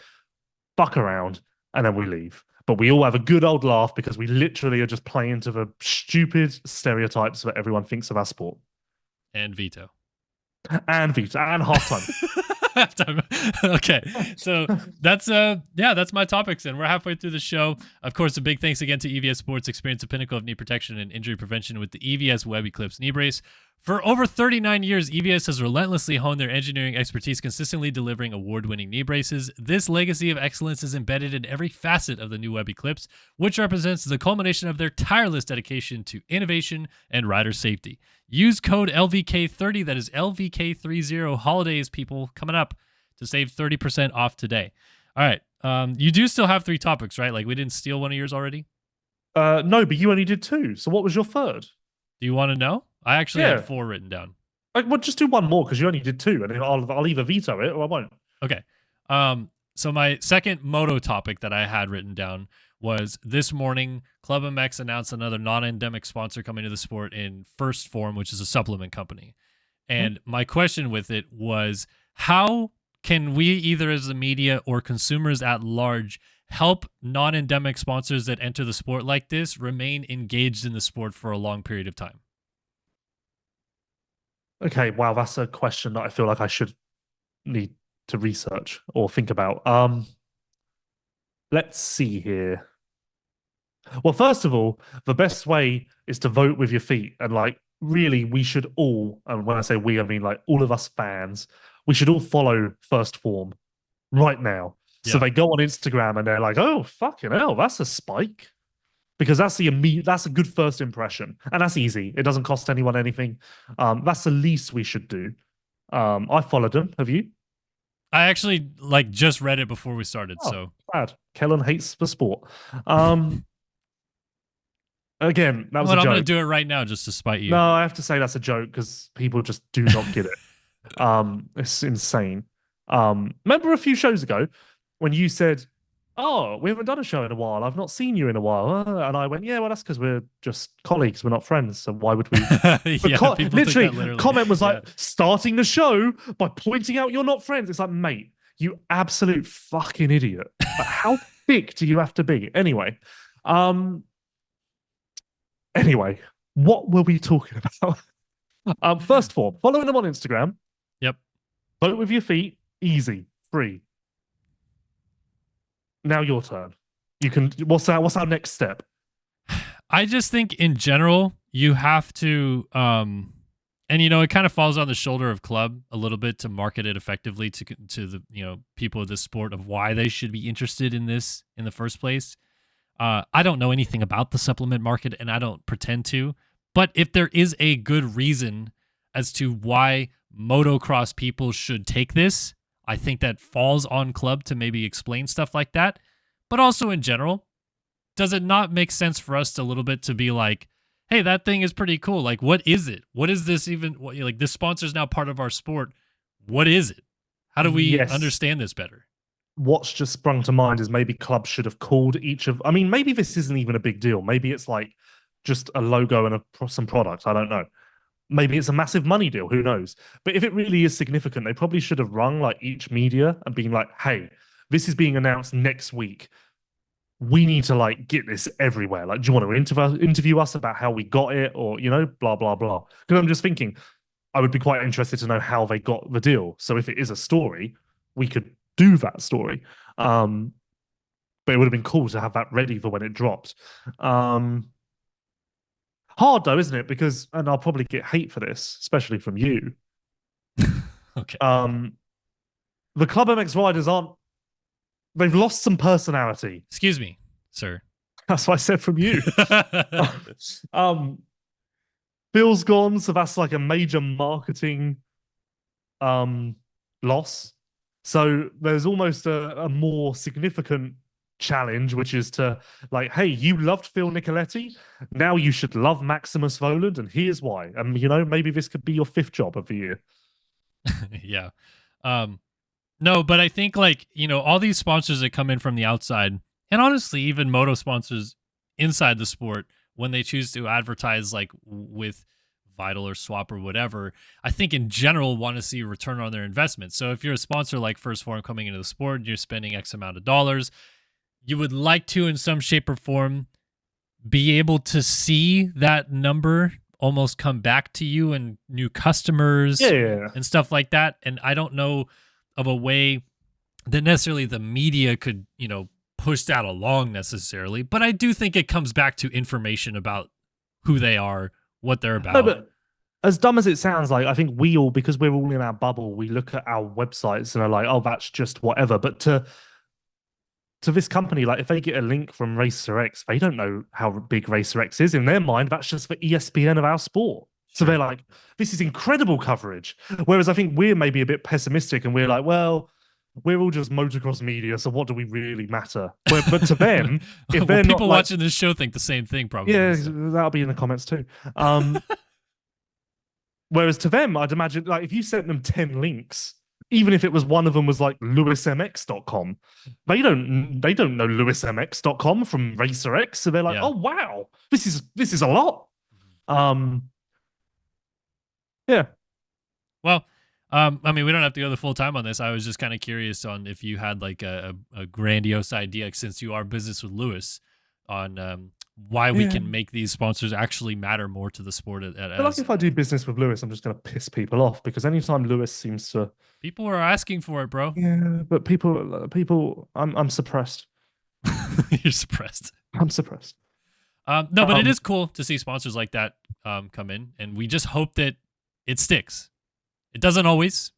fuck around, and then we leave. but we all have a good old laugh because we literally are just playing to the stupid stereotypes that everyone thinks of our sport. And veto. And veto. And halftime. Okay, so that's my topics, and we're halfway through the show. Of course, a big thanks again to EVS Sports. Experience the pinnacle of knee protection and injury prevention with the EVS Web Eclipse knee brace. For over 39 years, EVS has relentlessly honed their engineering expertise, consistently delivering award-winning knee braces. This legacy of excellence is embedded in every facet of the new Web Eclipse, which represents the culmination of their tireless dedication to innovation and rider safety. Use code LVK30, that is LVK30 holidays, people, coming up to save 30% off today. All right. You do still have 3 topics, right? Like, we didn't steal one of yours already? No, but you only did 2. So what was your third? Do you want to know? I actually had 4 written down. Well, just do one more because you only did 2, and I'll either veto it or I won't. Okay. So my second Moto topic that I had written down was this morning, Club MX announced another non-endemic sponsor coming to the sport in First Form, which is a supplement company. And my question with it was, how can we, either as the media or consumers at large, help non-endemic sponsors that enter the sport like this remain engaged in the sport for a long period of time? Okay, wow, that's a question that I feel like I should need to research or think about. Let's see here. Well, first of all, the best way is to vote with your feet. And like, really, we should all, and when I say we, I mean like all of us fans, we should all follow First Form right now. Yeah. So they go on Instagram and they're like, oh, fucking hell, that's a spike. Because that's a good first impression. And that's easy. It doesn't cost anyone anything. That's the least we should do. I followed them. Have you? I actually just read it before we started. So bad. Kellen hates the sport. Again, that was a joke. I'm going to do it right now just to spite you. No, I have to say that's a joke because people just do not get it. It's insane. Remember a few shows ago when you said, oh, we haven't done a show in a while. I've not seen you in a while. And I went, yeah, well, that's because we're just colleagues. We're not friends. So why would we? Literally, comment was like, starting the show by pointing out you're not friends. It's like, mate, you absolute fucking idiot. But how thick do you have to be? Anyway, what were we talking about? First Form, following them on Instagram. Yep. Vote with your feet. Easy. Free. Now your turn. You can. What's our next step? I just think in general you have to, and it kind of falls on the shoulder of club a little bit to market it effectively to the people of this sport of why they should be interested in this in the first place. I don't know anything about the supplement market, and I don't pretend to. But if there is a good reason as to why motocross people should take this, I think that falls on club to maybe explain stuff like that. But also in general, does it not make sense for us to a little bit to be like, hey, that thing is pretty cool. Like, what is it? What is this even? Like, this sponsor is now part of our sport. What is it? How do we understand this better? What's just sprung to mind is maybe clubs should have called maybe this isn't even a big deal. Maybe it's like just a logo and some products. I don't know. Maybe it's a massive money deal. Who knows? But if it really is significant, they probably should have rung like each media and been like, hey, this is being announced next week. We need to get this everywhere. Like, do you want to interview us about how we got it or, blah, blah, blah. Because I'm just thinking, I would be quite interested to know how they got the deal. So if it is a story, we could do that story. But it would have been cool to have that ready for when it drops. Hard though, isn't it? Because, and I'll probably get hate for this, especially from you. Okay. The Club MX riders they've lost some personality. Excuse me, sir. That's what I said from you. Phil's gone, so that's like a major marketing loss. So there's almost a more significant challenge, which is to hey, you loved Phil Nicoletti, now you should love Maximus Voland, and here's why. And maybe this could be your 5th job of the year. Yeah. No, but I think all these sponsors that come in from the outside, and honestly even moto sponsors inside the sport, when they choose to advertise with Vital or Swap or whatever, I think in general want to see a return on their investment. So if you're a sponsor like First Form coming into the sport, you're spending X amount of dollars, you would like to, in some shape or form, be able to see that number almost come back to you and new customers and stuff like that. And I don't know of a way that necessarily the media could, push that along necessarily. But I do think it comes back to information about who they are, what they're about. No, but as dumb as it sounds, like I think we all, because we're all in our bubble, we look at our websites and are like, oh, that's just whatever. But to this company, like if they get a link from Racer X, they don't know how big Racer X is. In their mind, that's just for ESPN of our sport. So they're like, this is incredible coverage. Whereas I think we're maybe a bit pessimistic and we're like, well, we're all just motocross media, so what do we really matter? But to them, if they're people not watching this show think the same thing, probably. Yeah, so. That'll be in the comments too. Whereas to them, I'd imagine, like, if you sent them 10 links, even if it was one of them was like lewismx.com, they don't know lewismx.com from Racer X, so they're like, oh wow, this is a lot. Yeah. Well, I mean, we don't have to go the full time on this. I was just kind of curious on if you had like a grandiose idea, since you are business with Lewis, on why we can make these sponsors actually matter more to the sport. Like if I do business with Lewis, I'm just going to piss people off, because anytime Lewis seems to... People are asking for it, bro. Yeah, but people, I'm suppressed. You're suppressed. I'm suppressed. No, but it is cool to see sponsors like that come in, and we just hope that it sticks. It doesn't always,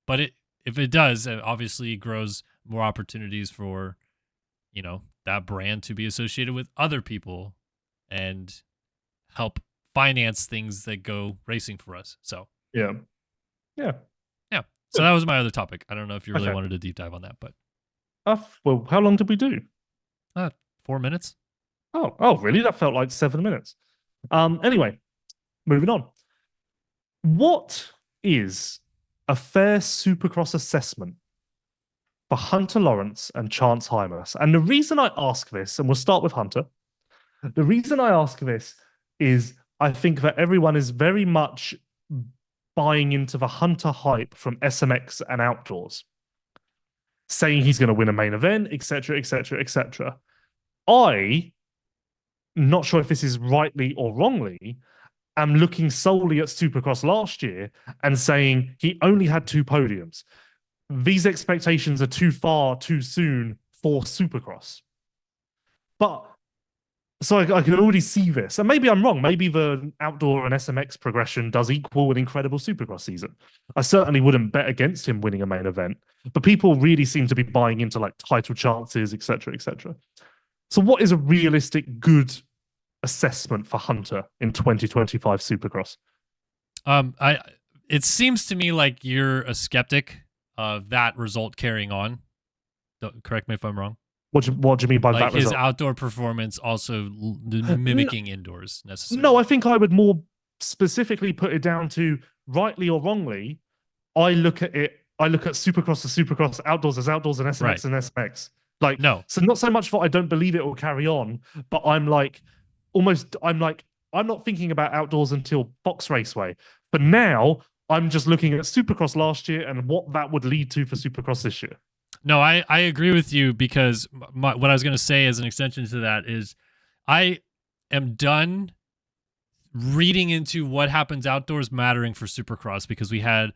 but if it does, it obviously grows more opportunities for, that brand to be associated with other people and help finance things that go racing for us. So yeah. So that was my other topic. I don't know if you really wanted to deep dive on that, but well, how long did we do? 4 minutes. Oh, really? That felt like 7 minutes. Anyway, moving on. What is a fair Supercross assessment for Hunter Lawrence and Chance Hymas? And the reason I ask this, and we'll start with Hunter, the reason I ask this is I think that everyone is very much buying into the Hunter hype from SMX and Outdoors, saying he's going to win a main event, etc., etc., etc. I, not sure if this is rightly or wrongly, am looking solely at Supercross last year and saying he only had 2 podiums. These expectations are too far, too soon for Supercross. But so I can already see this. And maybe I'm wrong. Maybe the outdoor and SMX progression does equal an incredible Supercross season. I certainly wouldn't bet against him winning a main event. But people really seem to be buying into like title chances, etc., etc. So what is a realistic, good assessment for Hunter in 2025 Supercross? It seems to me like you're a skeptic of that result carrying on. Correct me if I'm wrong. What do you mean by like that his result? Outdoor performance also mimicking indoors necessarily? No, I think I would more specifically put it down to, rightly or wrongly, I look at Supercross as Supercross, Outdoors as Outdoors, and SMX and SMX. Like, no. So not so much that I don't believe it will carry on, but I'm not thinking about Outdoors until Fox Raceway. But now I'm just looking at Supercross last year and what that would lead to for Supercross this year. No, I agree with you, because what I was going to say as an extension to that is I am done reading into what happens outdoors mattering for Supercross, because we had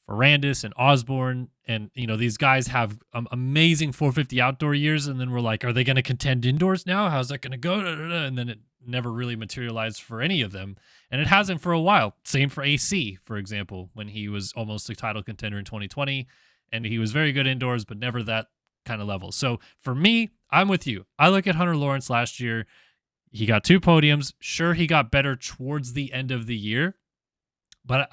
Ferrandis and Osborne, and these guys have amazing 450 outdoor years, and then we're like, are they going to contend indoors now? How's that going to go? And then it never really materialized for any of them, and it hasn't for a while. Same for AC, for example, when he was almost a title contender in 2020, and he was very good indoors, but never that kind of level. So for me, I'm with you. I look at Hunter Lawrence last year. He got 2 podiums. Sure, he got better towards the end of the year, but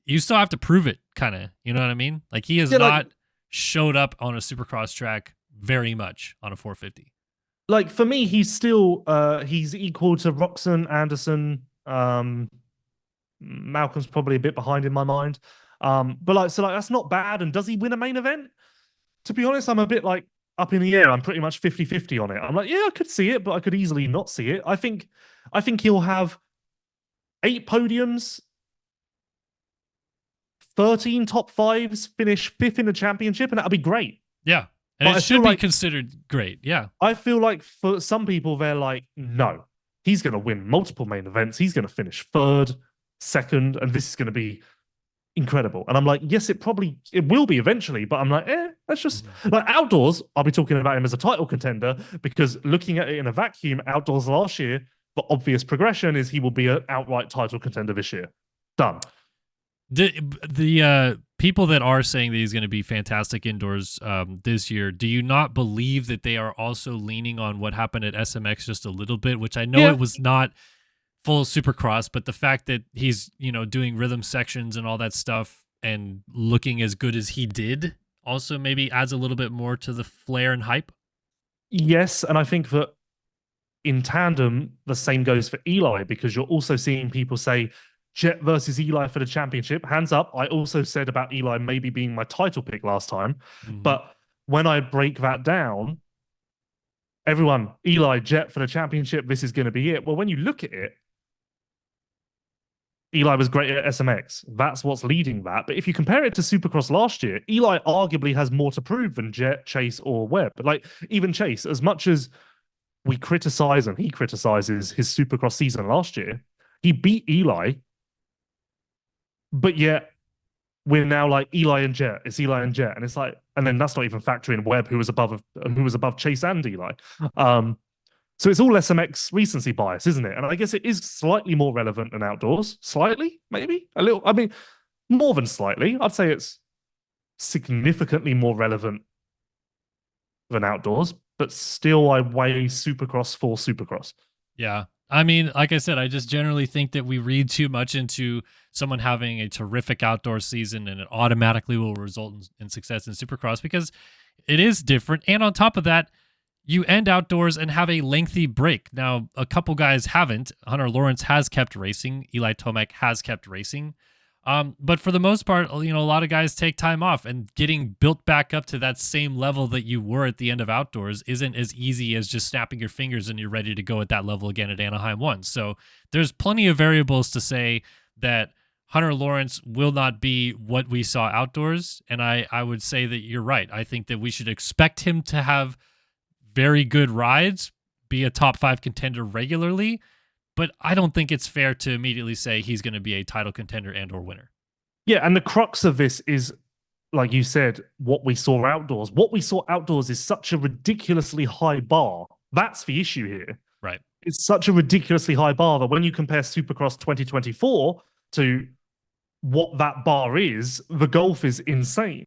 you still have to prove it, kind of. You know what I mean? Like, he has not showed up on a Supercross track very much on a 450. Like, for me, he's still he's equal to Roxon, Anderson. Malcolm's probably a bit behind in my mind. But that's not bad. And does he win a main event? To be honest, I'm a bit like up in the air. I'm pretty much 50-50 on it. I'm like, yeah, I could see it, but I could easily not see it. I think he'll have 8 podiums, 13 top 5s, finish 5th in the championship, and that'll be great. Yeah. And it should be considered great. Yeah. I feel like for some people, they're like, no, he's going to win multiple main events. He's going to finish third, second, and this is going to be incredible. And I'm like, yes, it will be eventually, but I'm like, that's just like outdoors. I'll be talking about him as a title contender because looking at it in a vacuum, outdoors last year, the obvious progression is he will be an outright title contender this year. Done. The people that are saying that he's going to be fantastic indoors this year, do you not believe that they are also leaning on what happened at SMX just a little bit, which I know it was not full Supercross, but the fact that he's, doing rhythm sections and all that stuff and looking as good as he did also maybe adds a little bit more to the flair and hype? Yes, and I think that in tandem, the same goes for Eli, because you're also seeing people say, Jet versus Eli for the championship. Hands up. I also said about Eli maybe being my title pick last time. But when I break that down, everyone, Eli, Jet for the championship, this is going to be it. Well, when you look at it, Eli was great at SMX. That's what's leading that. But if you compare it to Supercross last year, Eli arguably has more to prove than Jet, Chase, or Webb. Like, even Chase, as much as we criticize and he criticizes his Supercross season last year, he beat Eli. But yet, we're now like Eli and Jet. It's Eli and Jet, and it's like, and then that's not even factoring Webb, who was above Chase and Eli. So it's all SMX recency bias, isn't it? And I guess it is slightly more relevant than outdoors. Slightly, maybe a little. I mean, more than slightly. I'd say it's significantly more relevant than outdoors, but still, I weigh Supercross for Supercross. Yeah. I mean, like I said, I just generally think that we read too much into someone having a terrific outdoor season and it automatically will result in success in Supercross because it is different. And on top of that, you end outdoors and have a lengthy break. Now, a couple guys haven't. Hunter Lawrence has kept racing. Eli Tomac has kept racing. But for the most part, a lot of guys take time off, and getting built back up to that same level that you were at the end of outdoors isn't as easy as just snapping your fingers and you're ready to go at that level again at Anaheim 1. So there's plenty of variables to say that Hunter Lawrence will not be what we saw outdoors. And I would say that you're right. I think that we should expect him to have very good rides, be a top 5 contender regularly. But I don't think it's fair to immediately say he's going to be a title contender and or winner. Yeah, and the crux of this is, like you said, what we saw outdoors. What we saw outdoors is such a ridiculously high bar. That's the issue here. Right. It's such a ridiculously high bar that when you compare Supercross 2024 to what that bar is, the gulf is insane.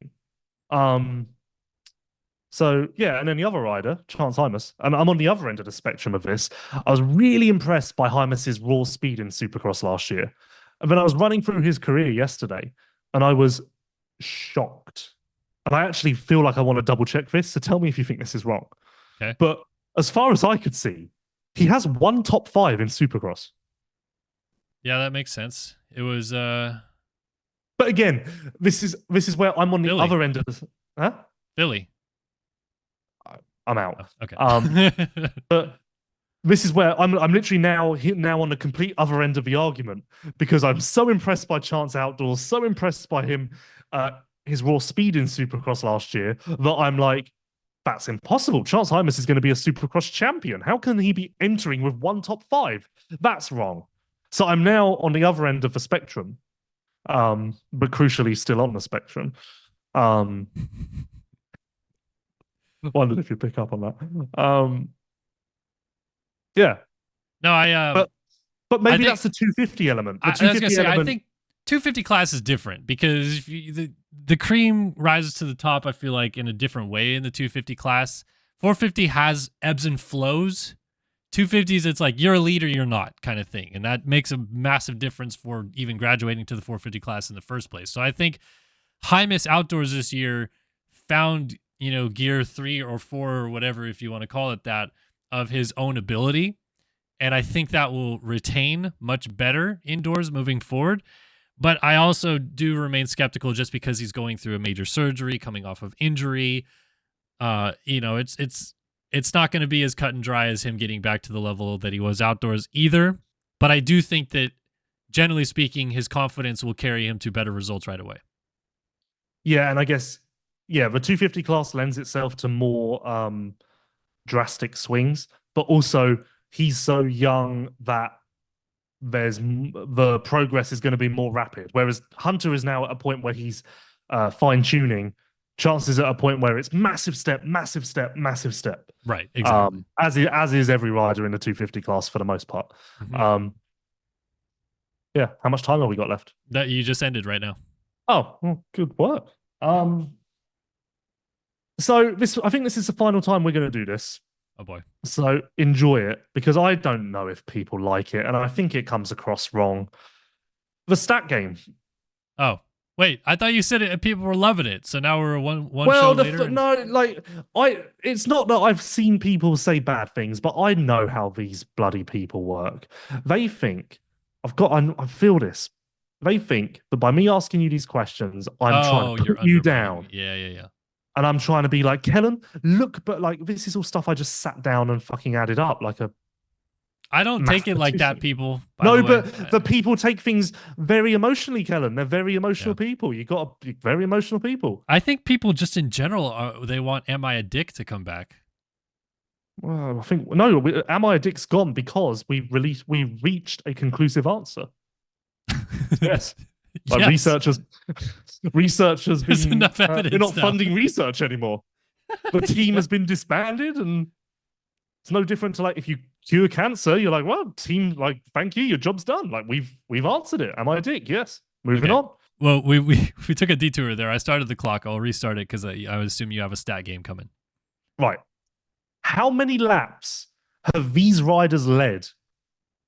So, yeah, and then the other rider, Chance Hymas, and I'm on the other end of the spectrum of this. I was really impressed by Hymas's raw speed in Supercross last year. And then I was running through his career yesterday, and I was shocked. And I actually feel like I want to double check this, so tell me if you think this is wrong. Okay. But as far as I could see, he has one top 5 in Supercross. Yeah, that makes sense. It was... But again, this is where I'm on the other end of this. Huh? Philly. I'm out. Oh, okay. But this is where I'm literally now on the complete other end of the argument, because I'm so impressed by Chance outdoors, so impressed by him, his raw speed in Supercross last year, that I'm like, that's impossible. Chance Hymas is going to be a Supercross champion. How can he be entering with one top 5? That's wrong. So I'm now on the other end of the spectrum, but crucially still on the spectrum. Wondered if you pick up on that. Yeah. No, but maybe that's the 250 element. I was gonna say, I think 250 class is different because if the cream rises to the top, I feel like in a different way in the 250 class. 450 has ebbs and flows. 250s, it's like you're a leader, you're not kind of thing, and that makes a massive difference for even graduating to the 450 class in the first place. So I think Hymas outdoors this year found gear 3 or 4 or whatever, if you want to call it that, of his own ability. And I think that will retain much better indoors moving forward. But I also do remain skeptical just because he's going through a major surgery, coming off of injury. It's not going to be as cut and dry as him getting back to the level that he was outdoors either. But I do think that, generally speaking, his confidence will carry him to better results right away. Yeah, and I guess yeah, the 250 class lends itself to more drastic swings, but also he's so young that the progress is going to be more rapid. Whereas Hunter is now at a point where he's fine tuning. Chances at a point where it's massive step, massive step, massive step. Right, exactly. As is every rider in the 250 class for the most part. Yeah, how much time have we got left? That you just ended right now. Oh, well, good work. So I think this is the final time we're going to do this. Oh boy. So enjoy it, because I don't know if people like it, and I think it comes across wrong. The stat game. Oh, wait, I thought you said it. People were loving it, so now we're one show later. It's not that I've seen people say bad things, but I know how these bloody people work. They think I feel this. They think that by me asking you these questions, I'm trying to put you down. Yeah. And I'm trying to be like, Kellen, look, but like this is all stuff I just sat down and fucking added up like a. I don't take it like that, people. No, but the people take things very emotionally, Kellen. They're very emotional people. You got to be very emotional people. I think people just in general they want "Am I a Dick" to come back. Well, I think no. Am I a Dick's gone because we reached a conclusive answer. Yes. Like yes. researchers There's been, enough evidence they're not now. funding research anymore. The team has been disbanded, and it's no different to like if you cure cancer, you're like, well, team, like, thank you, your job's done. Like we've answered it. Am I a dick? Yes. Moving on. Well, we took a detour there. I started the clock. I'll restart it because I would assume you have a stat game coming. Right. How many laps have these riders led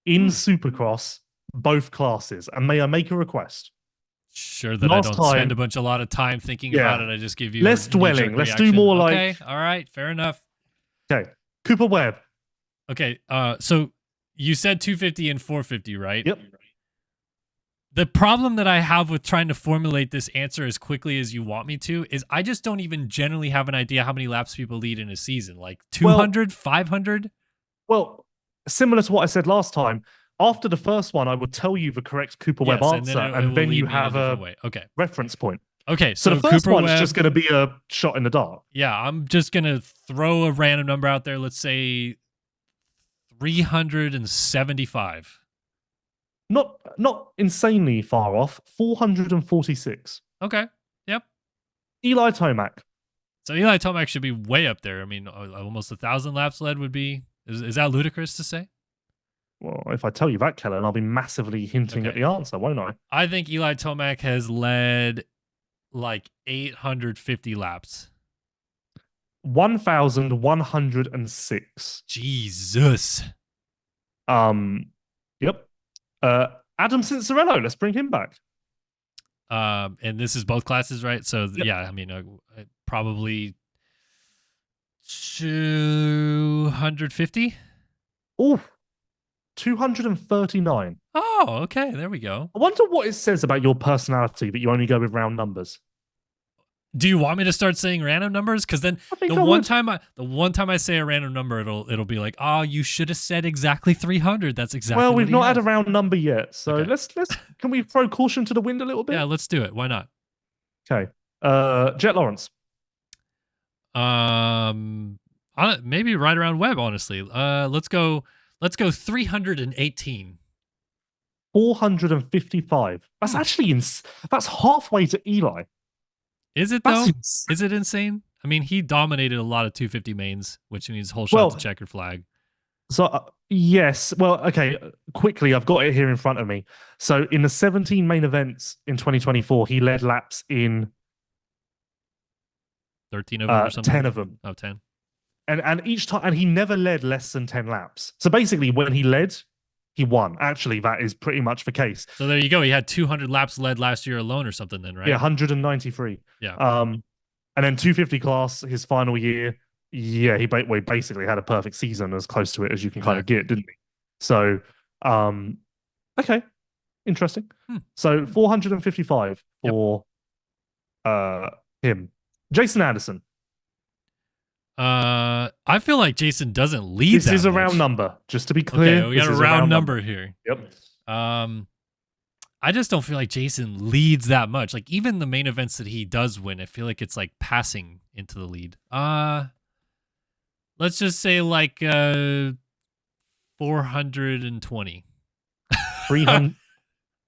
in Supercross, both classes? And may I make a request? Sure that I don't spend a lot of time thinking about it. I just give you less dwelling. Let's do more like. Okay, all right, fair enough. Okay, Cooper Webb. Okay, so you said 250 and 450, right? Yep. The problem that I have with trying to formulate this answer as quickly as you want me to is I just don't even generally have an idea how many laps people lead in a season. Like 200, 500? Well, similar to what I said last time, after the first one, I would tell you the correct Cooper Webb answer, and then you have a reference point. Okay, so the first one is just going to be a shot in the dark. Yeah, I'm just going to throw a random number out there. Let's say 375. Not insanely far off. 446. Okay. Yep. Eli Tomac. So Eli Tomac should be way up there. I mean, almost 1,000 laps led would be. Is that ludicrous to say? Well, if I tell you that, Kellen, I'll be massively hinting at the answer, won't I? I think Eli Tomac has led like 850 laps. 1,106. Jesus. Yep. Adam Cincerello, let's bring him back. And this is both classes, right? So yeah, I mean, probably 250. Oh, 239. Oh, okay. There we go. I wonder what it says about your personality that you only go with round numbers. Do you want me to start saying random numbers? Because then the one time I say a random number, it'll be like, oh, you should have said exactly 300. That's exactly. Well, we've not had a round number yet, so let's can we throw caution to the wind a little bit? Yeah, let's do it. Why not? Okay. Jet Lawrence. Maybe right around Webb. Honestly, let's go 318. 455. That's actually that's halfway to Eli. Is it though? Is it insane? I mean, he dominated a lot of 250 mains, which means whole shot to checkered flag. So yes, well, okay. Quickly, I've got it here in front of me. So in the 17 main events in 2024, he led laps in 13 of them or something. 10 of them. Oh, 10. And each time, and he never led less than 10 laps. So basically, when he led, he won. Actually, that is pretty much the case. So there you go. He had 200 laps led last year alone or something then, right? Yeah, 193. Yeah. And then 250 class, his final year, yeah, he basically had a perfect season, as close to it as you can kind of get, didn't he? So, okay, interesting. So 455 for him. Jason Anderson. I feel like Jason doesn't lead. This is a round number, just to be clear. Okay, we got a round number here. Yep. I just don't feel like Jason leads that much. Like even the main events that he does win, I feel like it's like passing into the lead. Let's just say like 420. 300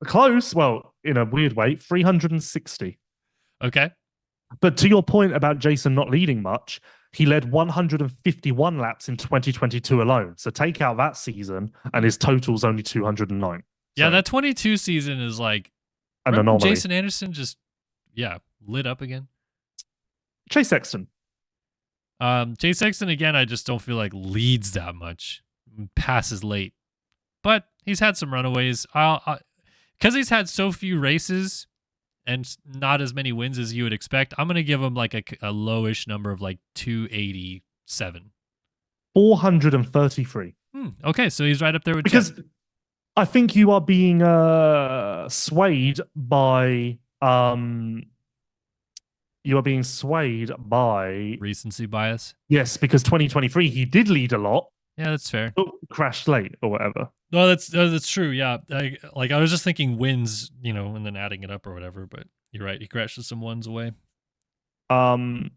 close. Well, in a weird way, 360. Okay. But to your point about Jason not leading much, he led 151 laps in 2022 alone. So take out that season, and his total's only 209. Yeah, that 22 season is like an anomaly. Jason Anderson just lit up again. Chase Sexton. Chase Sexton again, I just don't feel like leads that much. Passes late. But he's had some runaways. Because he's had so few races and not as many wins as you would expect, I'm going to give him like a lowish number of like 287. 433. Okay, so he's right up there with because Jeff. I think you are being swayed by recency bias. Yes, because 2023 he did lead a lot. Yeah, that's fair. But crashed late or whatever. No, that's true. Yeah, I was just thinking wins, and then adding it up or whatever. But you're right. He crashes some ones away. Justin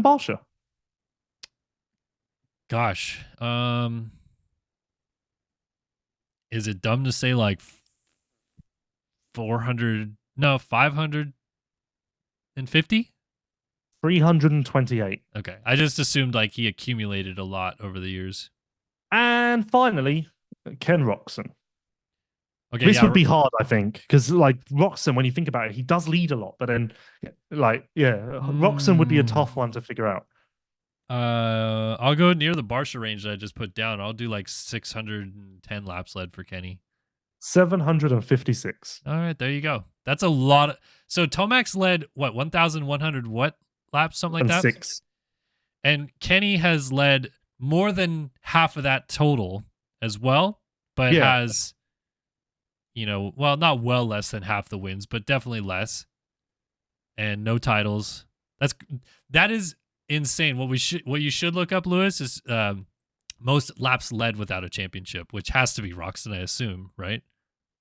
Barsha. Gosh, is it dumb to say like 400? No, 550. 328. Okay, I just assumed like he accumulated a lot over the years. And finally, Ken Roxon. Okay, this would be hard, I think, because like Roxon, when you think about it, he does lead a lot, but then Roxon would be a tough one to figure out. I'll go near the Barsha range that I just put down. I'll do like 610 laps led for Kenny. 756. All right, there you go. That's a lot. So Tomac's led what 1,100 laps, something like that. 6. And Kenny has led more than half of that total as well, but has, not well less than half the wins, but definitely less, and no titles. That is insane. What you should look up, Lewis, is most laps led without a championship, which has to be Roxon, I assume, right?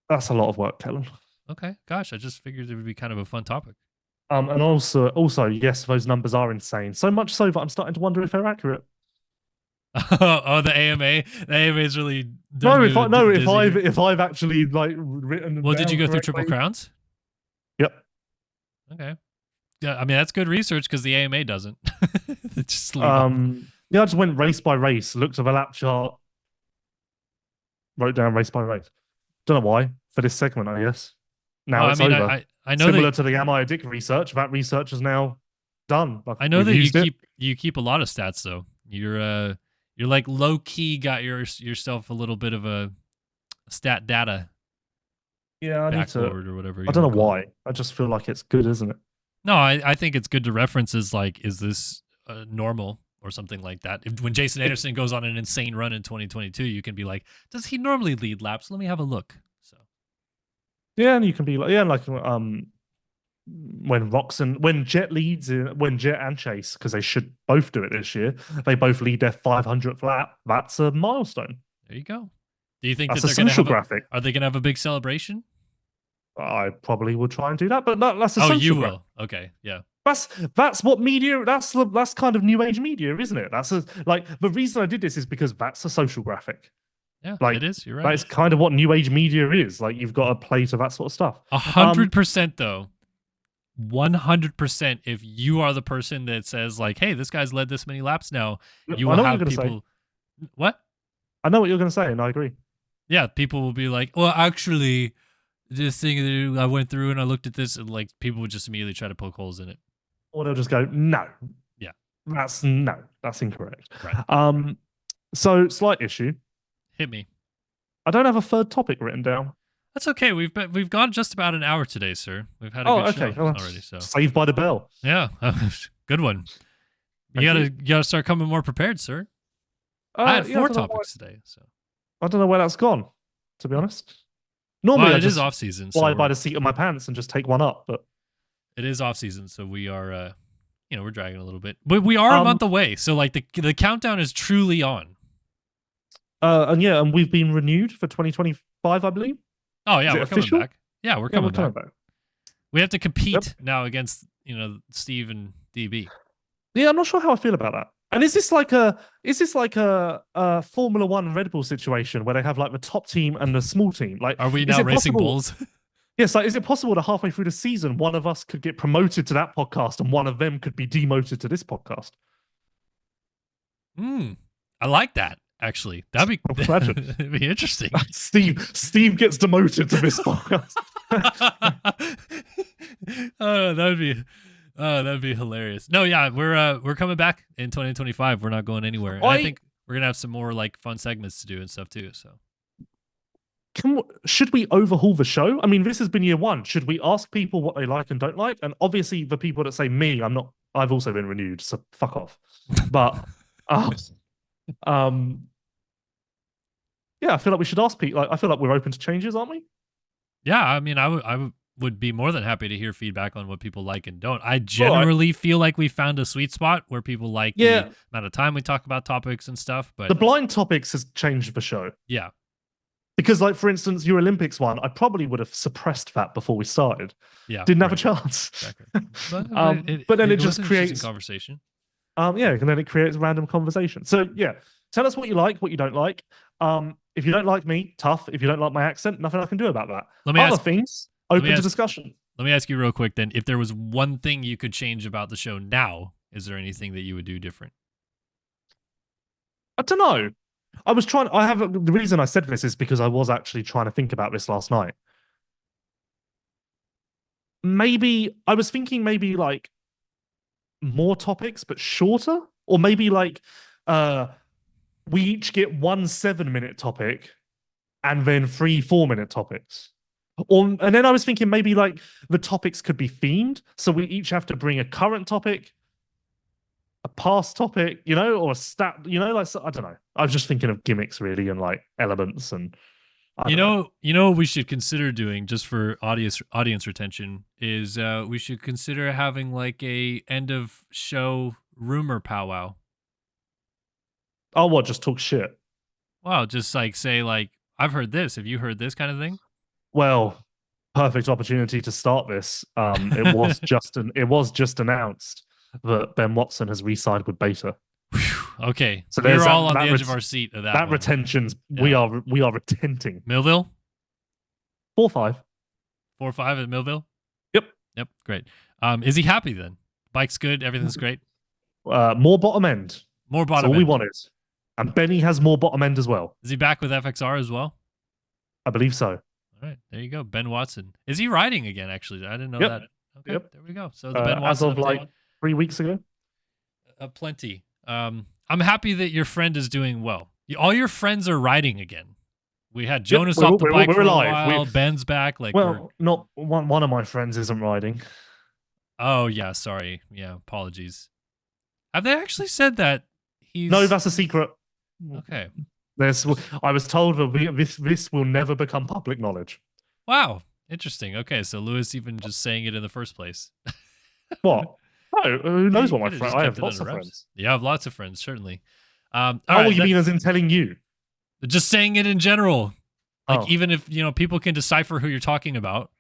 That's a lot of work, Kellen. Okay, gosh, I just figured it would be kind of a fun topic. And also, yes, those numbers are insane. So much so that I'm starting to wonder if they're accurate. Oh, the AMA. The AMA is really if I've actually like written. Well, did you go through Triple Crowns? Yep. Okay. Yeah, I mean that's good research because the AMA doesn't. Just I just went race by race, looked at the lap chart, wrote down race by race. Don't know why for this segment, I guess. Now it's over. I know similar to the Am I a Dick research. That research is now done. I know that you keep a lot of stats though. You're like low key got yourself a little bit of a stat data. Yeah, I need to. Or whatever. I don't know why. I just feel like it's good, isn't it? No, I think it's good to reference is this normal or something like that. When Jason Anderson goes on an insane run in 2022, you can be like, does he normally lead laps? Let me have a look. So. Yeah, and you can be like, when Jet leads, when Jet and Chase, because they should both do it this year, they both lead their 500th lap. That's a milestone. There you go. Do you think that's that a social graphic? Are they going to have a big celebration? I probably will try and do that, but that's a social. Oh, you will. Graphic. Okay, yeah. That's what media. That's kind of new age media, isn't it? The reason I did this is because that's a social graphic. Yeah, it is. You're right. That's kind of what new age media is. Like you've got to play to that sort of stuff. 100% though. 100%. If you are the person that says like, "Hey, this guy's led this many laps now," you will have people. What? I know what you're going to say, and I agree. Yeah, people will be like, "Well, actually, this thing that I went through and I looked at this," and like people would just immediately try to poke holes in it. Or they'll just go, "No, yeah, that's incorrect." Right. So slight issue. Hit me. I don't have a third topic written down. That's okay. We've gone just about an hour today, sir. We've had a good show already. So Saved by the bell. Yeah, good one. You gotta start coming more prepared, sir. I had 4 topics today, so I don't know where that's gone. To be honest, normally it is off season. Fly by the seat of my pants and just take one up, but it is off season, so we are, we're dragging a little bit, but we are a month away. So like the countdown is truly on. And we've been renewed for 2025, I believe. Oh yeah, Is it we're official? coming back. Yeah, we're Yeah, coming we're coming back. back. We have to compete Yep. now against Steve and DB. Yeah, I'm not sure how I feel about that. And is this like a Formula One Red Bull situation where they have like the top team and the small team? Like, Are we is now it racing possible? bulls? Yes, like is it possible that halfway through the season one of us could get promoted to that podcast and one of them could be demoted to this podcast? I like that. Actually, that'd Imagine. it'd be interesting. Steve gets demoted to this podcast. Oh, that'd be hilarious. No, yeah, we're coming back in 2025. We're not going anywhere. And I think we're gonna have some more like fun segments to do and stuff too. So, should we overhaul the show? I mean, this has been year one. Should we ask people what they like and don't like? And obviously, the people that say me, I'm not. I've also been renewed, so fuck off. But, yeah, I feel like we should ask people. Like, I feel like we're open to changes, aren't we? yeah, I mean, I would be more than happy to hear feedback on what people like and don't. I generally feel like we found a sweet spot where people like the amount of time we talk about topics and stuff. But the blind topics has changed the show. Yeah. Because, like, for instance, your Olympics one, I probably would have suppressed that before we started. Yeah. Didn't have a chance. Exactly. But then it just was an creates interesting conversation. Yeah, and then it creates random conversation. So yeah, tell us what you like, what you don't like. If you don't like me, tough. If you don't like my accent, nothing I can do about that. Other things, open to discussion. Let me ask you real quick then. If there was one thing you could change about the show now, is there anything that you would do different? I don't know. The reason I said this is because I was actually trying to think about this last night. Maybe I was thinking maybe like more topics but shorter, or maybe like we each get 1 7-minute topic and then 3 4-minute topics. And then I was thinking maybe like the topics could be themed, so we each have to bring a current topic, a past topic, or a stat, like, I don't know. I was just thinking of gimmicks really, and like elements, and you know what we should consider doing just for audience retention is we should consider having like a end of show rumor powwow. Oh, what? Just talk shit? Well, just like say like, I've heard this. Have you heard this kind of thing? Well, perfect opportunity to start this. It was just announced that Ben Watson has re-signed with Beta. Okay, so we're all on the edge of our seat of that. That retentions, yeah. we are retenting. Millville, 4-5 at Millville. Yep, great. Is he happy then? Bike's good, everything's great. More bottom end. More bottom. That's all end. we wanted. And Benny has more bottom end as well. Is he back with FXR as well? I believe so. All right, there you go. Ben Watson. Is he riding again? Actually, I didn't know that. Okay, there we go. So the Ben Watson as of update. like 3 weeks ago. Plenty. I'm happy that your friend is doing well. All your friends are riding again. We had Jonas off the bike for a while. Ben's back. Not one of my friends isn't riding. Oh yeah, sorry. Yeah, apologies. Have they actually said that he's? No, that's a secret. Okay. I was told that this will never become public knowledge. Wow, interesting. Okay, so Lewis even just saying it in the first place. What? No, who knows what my friends? I have lots of friends. You have lots of friends, certainly. You mean as in telling you? Just saying it in general. Like even if people can decipher who you're talking about.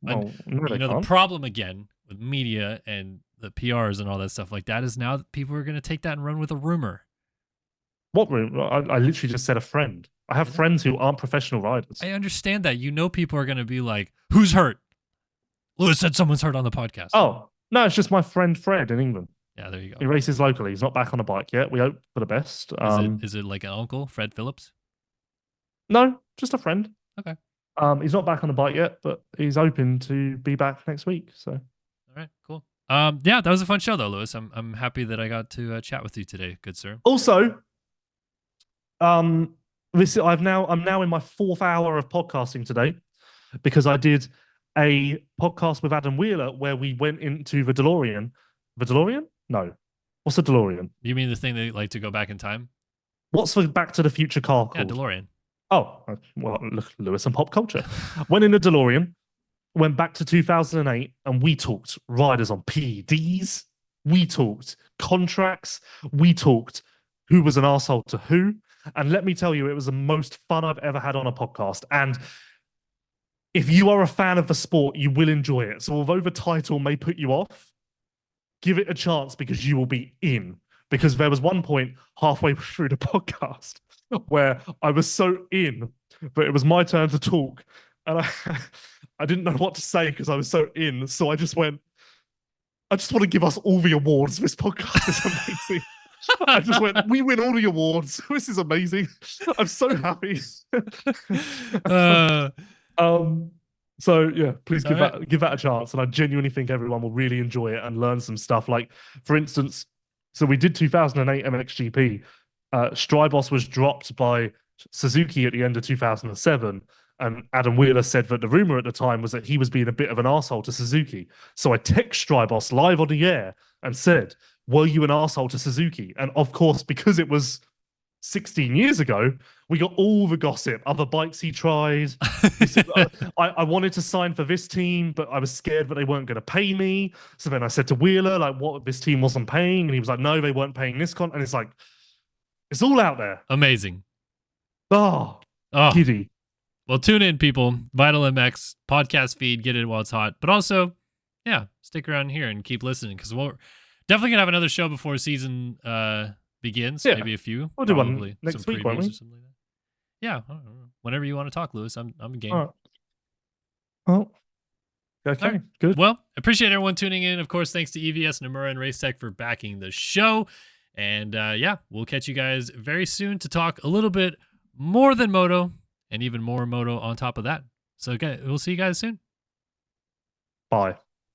Well, no, the problem again with media and the PRs and all that stuff like that is now that people are going to take that and run with a rumor. What rumor? I literally just said a friend. I have friends who aren't professional riders. I understand that. People are going to be like, "Who's hurt?" Lewis said someone's hurt on the podcast. Oh, no, it's just my friend Fred in England. Yeah, there you go. He races locally. He's not back on the bike yet. We hope for the best. Is it like an uncle, Fred Phillips? No, just a friend. Okay. He's not back on the bike yet, but he's open to be back next week. So, all right, cool. Yeah, that was a fun show though, Lewis. I'm happy that I got to chat with you today, good sir. Also, I'm now in my 4th hour of podcasting today because I did a podcast with Adam Wheeler where we went into the DeLorean. The DeLorean? No. What's a DeLorean? You mean the thing that like to go back in time? What's the Back to the Future car called? Yeah, DeLorean. Oh, well, look, Lewis and pop culture. Went in a DeLorean, went back to 2008, and we talked riders on PEDs. We talked contracts. We talked who was an arsehole to who. And let me tell you, it was the most fun I've ever had on a podcast. And if you are a fan of the sport, you will enjoy it. So although the title may put you off, give it a chance because you will be in. Because there was one point halfway through the podcast where I was so in, but it was my turn to talk. And I didn't know what to say because I was so in. So I just went, I just want to give us all the awards. This podcast is amazing. I just went, we win all the awards. This is amazing. I'm so happy. So yeah, please give that a chance. And I genuinely think everyone will really enjoy it and learn some stuff. Like, for instance, so we did 2008 MXGP. Strybos was dropped by Suzuki at the end of 2007. And Adam Wheeler said that the rumor at the time was that he was being a bit of an arsehole to Suzuki. So I text Strybos live on the air and said, were you an arsehole to Suzuki? And of course, because it was 16 years ago, we got all the gossip, other bikes he tried. I wanted to sign for this team, but I was scared that they weren't going to pay me. So then I said to Wheeler, like, what, this team wasn't paying? And he was like, no, they weren't paying this And it's like, it's all out there. Amazing. Oh, giddy. Well, tune in, people. Vital MX podcast feed. Get it while it's hot. But also, yeah, stick around here and keep listening because we're definitely going to have another show before season begins. Yeah. Maybe a few. We'll do one next week, won't we? Or something like that. Yeah. Whenever you want to talk, Lewis. I'm game. Right. Well, okay, right. Good. Well, appreciate everyone tuning in. Of course, thanks to EVS, Nomura, and Racetech for backing the show. And yeah, we'll catch you guys very soon to talk a little bit more than Moto. And even more Moto on top of that. So, okay, we'll see you guys soon. Bye.